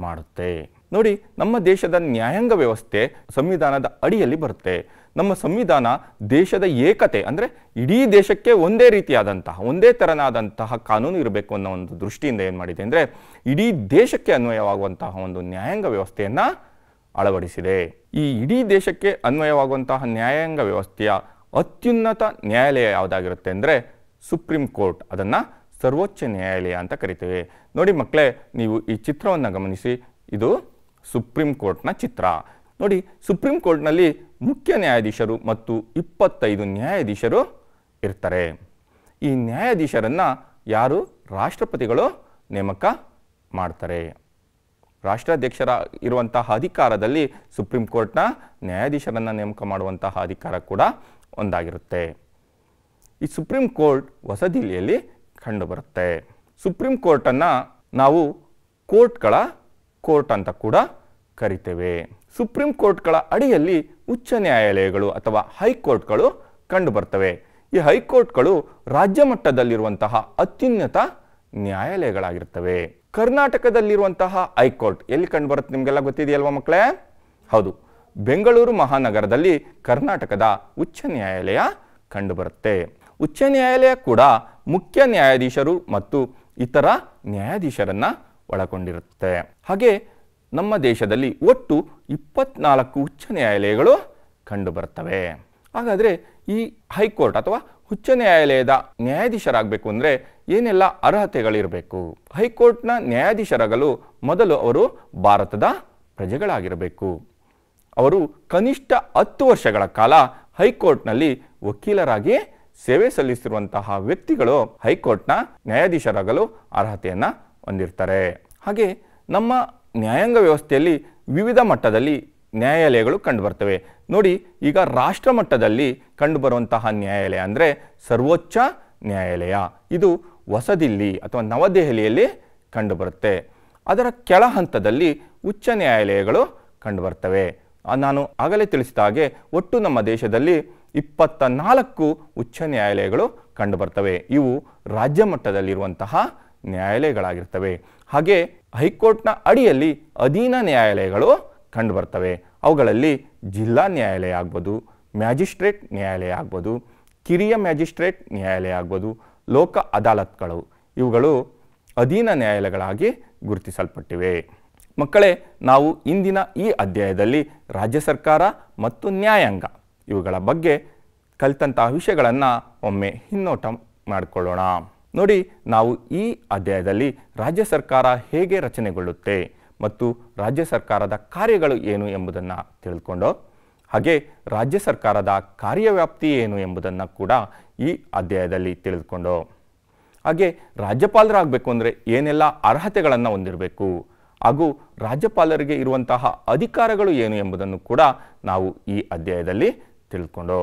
ಮಾಡುತ್ತೆ. ನೋಡಿ, ನಮ್ಮ ದೇಶದ ನ್ಯಾಯಾಂಗ ವ್ಯವಸ್ಥೆ ಸಂವಿಧಾನದ ಅಡಿಯಲ್ಲಿ ಬರುತ್ತೆ. ನಮ್ಮ ಸಂವಿಧಾನ ದೇಶದ ಏಕತೆ, ಅಂದರೆ ಇಡೀ ದೇಶಕ್ಕೆ ಒಂದೇ ರೀತಿಯಾದಂತಹ ಒಂದೇ ತೆರನಾದಂತಹ ಕಾನೂನು ಇರಬೇಕು ಅನ್ನೋ ಒಂದು ದೃಷ್ಟಿಯಿಂದ ಏನು ಮಾಡಿದೆ ಅಂದರೆ ಇಡೀ ದೇಶಕ್ಕೆ ಅನ್ವಯವಾಗುವಂತಹ ಒಂದು ನ್ಯಾಯಾಂಗ ವ್ಯವಸ್ಥೆಯನ್ನು ಅಳವಡಿಸಿದೆ. ಈ ಇಡೀ ದೇಶಕ್ಕೆ ಅನ್ವಯವಾಗುವಂತಹ ನ್ಯಾಯಾಂಗ ವ್ಯವಸ್ಥೆಯ ಅತ್ಯುನ್ನತ ನ್ಯಾಯಾಲಯ ಯಾವುದಾಗಿರುತ್ತೆ ಅಂದರೆ ಸುಪ್ರೀಂ ಕೋರ್ಟ್. ಅದನ್ನು ಸರ್ವೋಚ್ಚ ನ್ಯಾಯಾಲಯ ಅಂತ ಕರಿತೇವೆ. ನೋಡಿ ಮಕ್ಕಳೇ, ನೀವು ಈ ಚಿತ್ರವನ್ನು ಗಮನಿಸಿ. ಇದು ಸುಪ್ರೀಂ ಕೋರ್ಟ್ನ ಚಿತ್ರ. ನೋಡಿ, ಸುಪ್ರೀಂ ಕೋರ್ಟ್ನಲ್ಲಿ ಮುಖ್ಯ ನ್ಯಾಯಾಧೀಶರು ಮತ್ತು 25 ನ್ಯಾಯಾಧೀಶರು ಇರ್ತಾರೆ. ಈ ನ್ಯಾಯಾಧೀಶರನ್ನು ಯಾರು? ರಾಷ್ಟ್ರಪತಿಗಳು ನೇಮಕ ಮಾಡ್ತಾರೆ. ರಾಷ್ಟ್ರಾಧ್ಯಕ್ಷರ ಇರುವಂತಹ ಅಧಿಕಾರದಲ್ಲಿ ಸುಪ್ರೀಂ ಕೋರ್ಟ್ನ ನ್ಯಾಯಾಧೀಶರನ್ನು ನೇಮಕ ಮಾಡುವಂತಹ ಅಧಿಕಾರ ಕೂಡ ಒಂದಾಗಿರುತ್ತೆ. ಈ ಸುಪ್ರೀಂ ಕೋರ್ಟ್ ಹೊಸದಿಲ್ಲಿಯಲ್ಲಿ ಕಂಡುಬರುತ್ತೆ. ಸುಪ್ರೀಂ ಕೋರ್ಟನ್ನು ನಾವು ಕೋರ್ಟ್ಗಳ ಕೋರ್ಟ್ ಅಂತ ಕೂಡ ಕರಿತೇವೆ. ಸುಪ್ರೀಂ ಕೋರ್ಟ್ಗಳ ಅಡಿಯಲ್ಲಿ ಉಚ್ಚ ನ್ಯಾಯಾಲಯಗಳು ಅಥವಾ ಹೈಕೋರ್ಟ್ಗಳು ಕಂಡುಬರ್ತವೆ. ಈ ಹೈಕೋರ್ಟ್ಗಳು ರಾಜ್ಯ ಮಟ್ಟದಲ್ಲಿರುವಂತಹ ಅತ್ಯುನ್ನತ ನ್ಯಾಯಾಲಯಗಳಾಗಿರ್ತವೆ. ಕರ್ನಾಟಕದಲ್ಲಿರುವಂತಹ ಹೈಕೋರ್ಟ್ ಎಲ್ಲಿ ಕಂಡುಬರುತ್ತೆ ನಿಮಗೆಲ್ಲ ಗೊತ್ತಿದೆಯಲ್ವಾ ಮಕ್ಕಳೇ? ಹೌದು, ಬೆಂಗಳೂರು ಮಹಾನಗರದಲ್ಲಿ ಕರ್ನಾಟಕದ ಉಚ್ಚ ನ್ಯಾಯಾಲಯ ಕಂಡುಬರುತ್ತೆ. ಉಚ್ಚ ನ್ಯಾಯಾಲಯ ಕೂಡ ಮುಖ್ಯ ನ್ಯಾಯಾಧೀಶರು ಮತ್ತು ಇತರ ನ್ಯಾಯಾಧೀಶರನ್ನು ಒಳಗೊಂಡಿರುತ್ತೆ. ಹಾಗೆ ನಮ್ಮ ದೇಶದಲ್ಲಿ ಒಟ್ಟು 24 ಉಚ್ಚ ನ್ಯಾಯಾಲಯಗಳು ಕಂಡುಬರ್ತವೆ. ಹಾಗಾದರೆ ಈ ಹೈಕೋರ್ಟ್ ಅಥವಾ ಉಚ್ಚ ನ್ಯಾಯಾಲಯದ ನ್ಯಾಯಾಧೀಶರಾಗಬೇಕು ಅಂದರೆ ಏನೆಲ್ಲ ಅರ್ಹತೆಗಳಿರಬೇಕು? ಹೈಕೋರ್ಟ್ನ ನ್ಯಾಯಾಧೀಶರಾಗಲು ಮೊದಲು ಅವರು ಭಾರತದ ಪ್ರಜೆಗಳಾಗಿರಬೇಕು. ಅವರು ಕನಿಷ್ಠ 10 ವರ್ಷಗಳ ಕಾಲ ಹೈಕೋರ್ಟ್ನಲ್ಲಿ ವಕೀಲರಾಗಿ ಸೇವೆ ಸಲ್ಲಿಸಿರುವಂತಹ ವ್ಯಕ್ತಿಗಳು ಹೈಕೋರ್ಟ್ನ ನ್ಯಾಯಾಧೀಶರಾಗಲು ಅರ್ಹತೆಯನ್ನು ಹೊಂದಿರ್ತಾರೆ. ಹಾಗೆ ನಮ್ಮ ನ್ಯಾಯಾಂಗ ವ್ಯವಸ್ಥೆಯಲ್ಲಿ ವಿವಿಧ ಮಟ್ಟದಲ್ಲಿ ನ್ಯಾಯಾಲಯಗಳು ಕಂಡುಬರ್ತವೆ. ನೋಡಿ, ಈಗ ರಾಷ್ಟ್ರ ಮಟ್ಟದಲ್ಲಿ ಕಂಡುಬರುವಂತಹ ನ್ಯಾಯಾಲಯ ಅಂದರೆ ಸರ್ವೋಚ್ಚ ನ್ಯಾಯಾಲಯ. ಇದು ಹೊಸದಿಲ್ಲಿ ಅಥವಾ ನವದೆಹಲಿಯಲ್ಲಿ ಕಂಡುಬರುತ್ತೆ. ಅದರ ಕೆಳ ಹಂತದಲ್ಲಿ ಉಚ್ಚ ನ್ಯಾಯಾಲಯಗಳು ಕಂಡುಬರ್ತವೆ. ನಾನು ಆಗಲೇ ತಿಳಿಸಿದ ಹಾಗೆ ಒಟ್ಟು ನಮ್ಮ ದೇಶದಲ್ಲಿ 24 ಉಚ್ಚ ನ್ಯಾಯಾಲಯಗಳು ಕಂಡುಬರ್ತವೆ. ಇವು ರಾಜ್ಯ ಮಟ್ಟದಲ್ಲಿರುವಂತಹ ನ್ಯಾಯಾಲಯಗಳಾಗಿರ್ತವೆ. ಹಾಗೆ ಹೈಕೋರ್ಟ್ನ ಅಡಿಯಲ್ಲಿ ಅಧೀನ ನ್ಯಾಯಾಲಯಗಳು ಕಂಡುಬರ್ತವೆ. ಅವುಗಳಲ್ಲಿ ಜಿಲ್ಲಾ ನ್ಯಾಯಾಲಯ ಆಗ್ಬೋದು, ಮ್ಯಾಜಿಸ್ಟ್ರೇಟ್ ನ್ಯಾಯಾಲಯ ಆಗ್ಬೋದು, ಕಿರಿಯ ಮ್ಯಾಜಿಸ್ಟ್ರೇಟ್ ನ್ಯಾಯಾಲಯ ಆಗ್ಬೋದು, ಲೋಕ ಅದಾಲತ್ಗಳು ಇವುಗಳು ಅಧೀನ ನ್ಯಾಯಾಲಯಗಳಾಗಿ ಗುರುತಿಸಲ್ಪಟ್ಟಿವೆ. ಮಕ್ಕಳೇ, ನಾವು ಇಂದಿನ ಈ ಅಧ್ಯಾಯದಲ್ಲಿ ರಾಜ್ಯ ಸರ್ಕಾರ ಮತ್ತು ನ್ಯಾಯಾಂಗ ಇವುಗಳ ಬಗ್ಗೆ ಕಲಿತಂತಹ ವಿಷಯಗಳನ್ನು ಒಮ್ಮೆ ಹಿನ್ನೋಟ ಮಾಡಿಕೊಳ್ಳೋಣ. ನೋಡಿ, ನಾವು ಈ ಅಧ್ಯಾಯದಲ್ಲಿ ರಾಜ್ಯ ಸರ್ಕಾರ ಹೇಗೆ ರಚನೆಗೊಳ್ಳುತ್ತೆ ಮತ್ತು ರಾಜ್ಯ ಸರ್ಕಾರದ ಕಾರ್ಯಗಳು ಏನು ಎಂಬುದನ್ನು ತಿಳ್ಕೊಂಡು, ಹಾಗೆ ರಾಜ್ಯ ಸರ್ಕಾರದ ಕಾರ್ಯವ್ಯಾಪ್ತಿ ಏನು ಎಂಬುದನ್ನು ಕೂಡ ಈ ಅಧ್ಯಾಯದಲ್ಲಿ ತಿಳಿದುಕೊಂಡು, ಹಾಗೆ ರಾಜ್ಯಪಾಲರಾಗಬೇಕು ಅಂದರೆ ಏನೆಲ್ಲ ಅರ್ಹತೆಗಳನ್ನು ಹೊಂದಿರಬೇಕು ಹಾಗೂ ರಾಜ್ಯಪಾಲರಿಗೆ ಇರುವಂತಹ ಅಧಿಕಾರಗಳು ಏನು ಎಂಬುದನ್ನು ಕೂಡ ನಾವು ಈ ಅಧ್ಯಾಯದಲ್ಲಿ ತಿಳ್ಕೊಂಡು,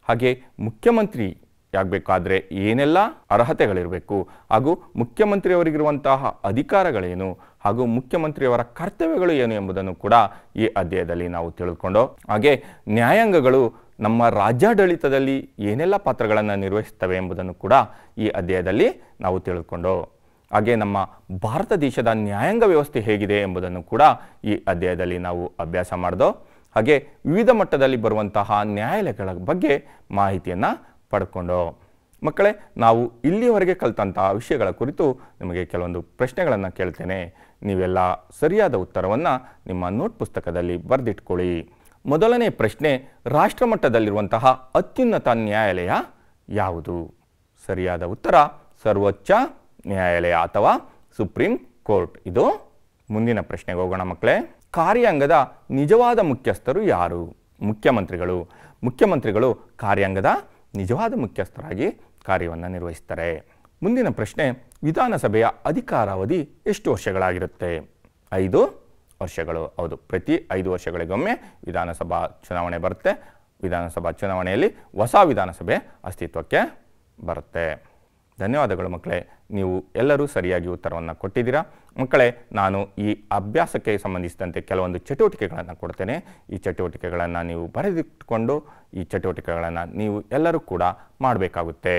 ಹಾಗೆ ಮುಖ್ಯಮಂತ್ರಿ ಆಗಬೇಕಾದ್ರೆ ಏನೆಲ್ಲ ಅರ್ಹತೆಗಳಿರಬೇಕು ಹಾಗೂ ಮುಖ್ಯಮಂತ್ರಿಯವರಿಗಿರುವಂತಹ ಅಧಿಕಾರಗಳೇನು ಹಾಗೂ ಮುಖ್ಯಮಂತ್ರಿಯವರ ಕರ್ತವ್ಯಗಳು ಏನು ಎಂಬುದನ್ನು ಕೂಡ ಈ ಅಧ್ಯಾಯದಲ್ಲಿ ನಾವು ತಿಳ್ಕೊಂಡು, ಹಾಗೆ ನ್ಯಾಯಾಂಗಗಳು ನಮ್ಮ ರಾಜ್ಯಾಡಳಿತದಲ್ಲಿ ಏನೆಲ್ಲ ಪಾತ್ರಗಳನ್ನು ನಿರ್ವಹಿಸ್ತವೆ ಎಂಬುದನ್ನು ಕೂಡ ಈ ಅಧ್ಯಾಯದಲ್ಲಿ ನಾವು ತಿಳ್ಕೊಂಡು, ಹಾಗೆ ನಮ್ಮ ಭಾರತ ದೇಶದ ನ್ಯಾಯಾಂಗ ವ್ಯವಸ್ಥೆ ಹೇಗಿದೆ ಎಂಬುದನ್ನು ಕೂಡ ಈ ಅಧ್ಯಾಯದಲ್ಲಿ ನಾವು ಅಭ್ಯಾಸ ಮಾಡಿದೋ, ಹಾಗೆ ವಿವಿಧ ಮಟ್ಟದಲ್ಲಿ ಬರುವಂತಹ ನ್ಯಾಯಾಲಯಗಳ ಬಗ್ಗೆ ಮಾಹಿತಿಯನ್ನು ಪಡ್ಕೊಂಡು. ಮಕ್ಕಳೇ, ನಾವು ಇಲ್ಲಿಯವರೆಗೆ ಕಲಿತಂತಹ ವಿಷಯಗಳ ಕುರಿತು ನಿಮಗೆ ಕೆಲವೊಂದು ಪ್ರಶ್ನೆಗಳನ್ನು ಕೇಳ್ತೇನೆ. ನೀವೆಲ್ಲ ಸರಿಯಾದ ಉತ್ತರವನ್ನು ನಿಮ್ಮ ನೋಟ್ ಪುಸ್ತಕದಲ್ಲಿ ಬರೆದಿಟ್ಕೊಳ್ಳಿ. ಮೊದಲನೇ ಪ್ರಶ್ನೆ, ರಾಷ್ಟ್ರ ಮಟ್ಟದಲ್ಲಿರುವಂತಹ ಅತ್ಯುನ್ನತ ನ್ಯಾಯಾಲಯ ಯಾವುದು? ಸರಿಯಾದ ಉತ್ತರ ಸರ್ವೋಚ್ಚ ನ್ಯಾಯಾಲಯ ಅಥವಾ ಸುಪ್ರೀಂ ಕೋರ್ಟ್. ಇದು ಮುಂದಿನ ಪ್ರಶ್ನೆಗೆ ಹೋಗೋಣ ಮಕ್ಕಳೇ. ಕಾರ್ಯಾಂಗದ ನಿಜವಾದ ಮುಖ್ಯಸ್ಥರು ಯಾರು? ಮುಖ್ಯಮಂತ್ರಿಗಳು. ಮುಖ್ಯಮಂತ್ರಿಗಳು ಕಾರ್ಯಾಂಗದ ನಿಜವಾದ ಮುಖ್ಯಸ್ಥರಾಗಿ ಕಾರ್ಯವನ್ನು ನಿರ್ವಹಿಸ್ತಾರೆ. ಮುಂದಿನ ಪ್ರಶ್ನೆ, ವಿಧಾನಸಭೆಯ ಅಧಿಕಾರಾವಧಿ ಎಷ್ಟು ವರ್ಷಗಳಾಗಿರುತ್ತೆ? 5 ವರ್ಷಗಳು. ಹೌದು, ಪ್ರತಿ 5 ವರ್ಷಗಳಿಗೊಮ್ಮೆ ವಿಧಾನಸಭಾ ಚುನಾವಣೆ ಬರುತ್ತೆ. ವಿಧಾನಸಭಾ ಚುನಾವಣೆಯಲ್ಲಿ ಹೊಸ ವಿಧಾನಸಭೆ ಅಸ್ತಿತ್ವಕ್ಕೆ ಬರುತ್ತೆ. ಧನ್ಯವಾದಗಳು ಮಕ್ಕಳೇ, ನೀವು ಎಲ್ಲರೂ ಸರಿಯಾಗಿ ಉತ್ತರವನ್ನು ಕೊಟ್ಟಿದ್ದೀರಾ. ಮಕ್ಕಳೇ, ನಾನು ಈ ಅಭ್ಯಾಸಕ್ಕೆ ಸಂಬಂಧಿಸಿದಂತೆ ಕೆಲವೊಂದು ಚಟುವಟಿಕೆಗಳನ್ನು ಕೊಡ್ತೇನೆ. ಈ ಚಟುವಟಿಕೆಗಳನ್ನು ನೀವು ಬರೆದಿಟ್ಟುಕೊಂಡು ಈ ಚಟುವಟಿಕೆಗಳನ್ನು ನೀವು ಎಲ್ಲರೂ ಕೂಡ ಮಾಡಬೇಕಾಗುತ್ತೆ.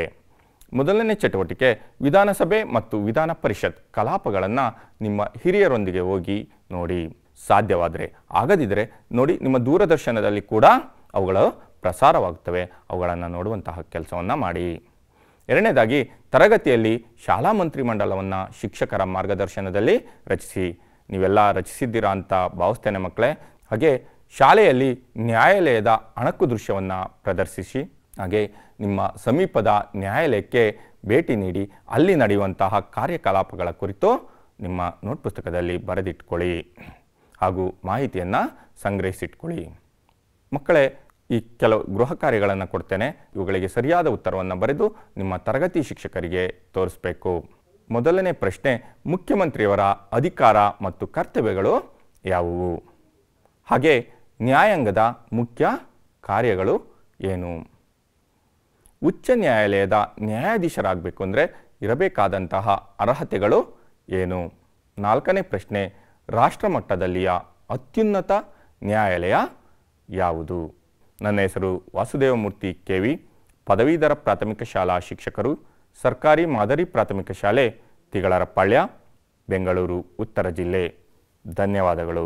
ಮೊದಲನೇ ಚಟುವಟಿಕೆ, ವಿಧಾನಸಭೆ ಮತ್ತು ವಿಧಾನ ಪರಿಷತ್ ಕಲಾಪಗಳನ್ನು ನಿಮ್ಮ ಹಿರಿಯರೊಂದಿಗೆ ಹೋಗಿ ನೋಡಿ. ಸಾಧ್ಯವಾದರೆ, ಆಗದಿದ್ದರೆ ನೋಡಿ, ನಿಮ್ಮ ದೂರದರ್ಶನದಲ್ಲಿ ಕೂಡ ಅವುಗಳು ಪ್ರಸಾರವಾಗುತ್ತವೆ. ಅವುಗಳನ್ನು ನೋಡುವಂತಹ ಕೆಲಸವನ್ನು ಮಾಡಿ. ಎರಡನೇದಾಗಿ, ತರಗತಿಯಲ್ಲಿ ಶಾಲಾ ಮಂತ್ರಿಮಂಡಲವನ್ನು ಶಿಕ್ಷಕರ ಮಾರ್ಗದರ್ಶನದಲ್ಲಿ ರಚಿಸಿ. ನೀವೆಲ್ಲ ರಚಿಸಿದ್ದೀರಾ ಅಂತ ಭಾವಿಸ್ತೇನೆ ಮಕ್ಕಳೇ. ಹಾಗೆ ಶಾಲೆಯಲ್ಲಿ ನ್ಯಾಯಾಲಯದ ಅಣಕು ದೃಶ್ಯವನ್ನು ಪ್ರದರ್ಶಿಸಿ. ಹಾಗೆ ನಿಮ್ಮ ಸಮೀಪದ ನ್ಯಾಯಾಲಯಕ್ಕೆ ಭೇಟಿ ನೀಡಿ ಅಲ್ಲಿ ನಡೆಯುವಂತಹ ಕಾರ್ಯಕಲಾಪಗಳ ಕುರಿತು ನಿಮ್ಮ ನೋಟ್ ಪುಸ್ತಕದಲ್ಲಿ ಬರೆದಿಟ್ಕೊಳ್ಳಿ ಹಾಗೂ ಮಾಹಿತಿಯನ್ನು ಸಂಗ್ರಹಿಸಿಟ್ಕೊಳ್ಳಿ. ಮಕ್ಕಳೇ, ಈ ಕೆಲವು ಗೃಹ ಕಾರ್ಯಗಳನ್ನು ಕೊಡ್ತೇನೆ. ಇವುಗಳಿಗೆ ಸರಿಯಾದ ಉತ್ತರವನ್ನು ಬರೆದು ನಿಮ್ಮ ತರಗತಿ ಶಿಕ್ಷಕರಿಗೆ ತೋರಿಸಬೇಕು. ಮೊದಲನೇ ಪ್ರಶ್ನೆ, ಮುಖ್ಯಮಂತ್ರಿಯವರ ಅಧಿಕಾರ ಮತ್ತು ಕರ್ತವ್ಯಗಳು ಯಾವುವು? ಹಾಗೆ ನ್ಯಾಯಾಂಗದ ಮುಖ್ಯ ಕಾರ್ಯಗಳು ಏನು? ಉಚ್ಚ ನ್ಯಾಯಾಲಯದ ನ್ಯಾಯಾಧೀಶರಾಗಬೇಕು ಅಂದರೆ ಇರಬೇಕಾದಂತಹ ಅರ್ಹತೆಗಳು ಏನು? ನಾಲ್ಕನೇ ಪ್ರಶ್ನೆ, ರಾಷ್ಟ್ರ ಮಟ್ಟದಲ್ಲಿಯ ಅತ್ಯುನ್ನತ ನ್ಯಾಯಾಲಯ ಯಾವುದು? ನನ್ನ ಹೆಸರು ವಾಸುದೇವಮೂರ್ತಿ KV, ಪದವೀಧರ ಪ್ರಾಥಮಿಕ ಶಾಲಾ ಶಿಕ್ಷಕರು, ಸರ್ಕಾರಿ ಮಾದರಿ ಪ್ರಾಥಮಿಕ ಶಾಲೆ ತಿಗಳರಪಾಳ್ಯ, ಬೆಂಗಳೂರು ಉತ್ತರ ಜಿಲ್ಲೆ. ಧನ್ಯವಾದಗಳು.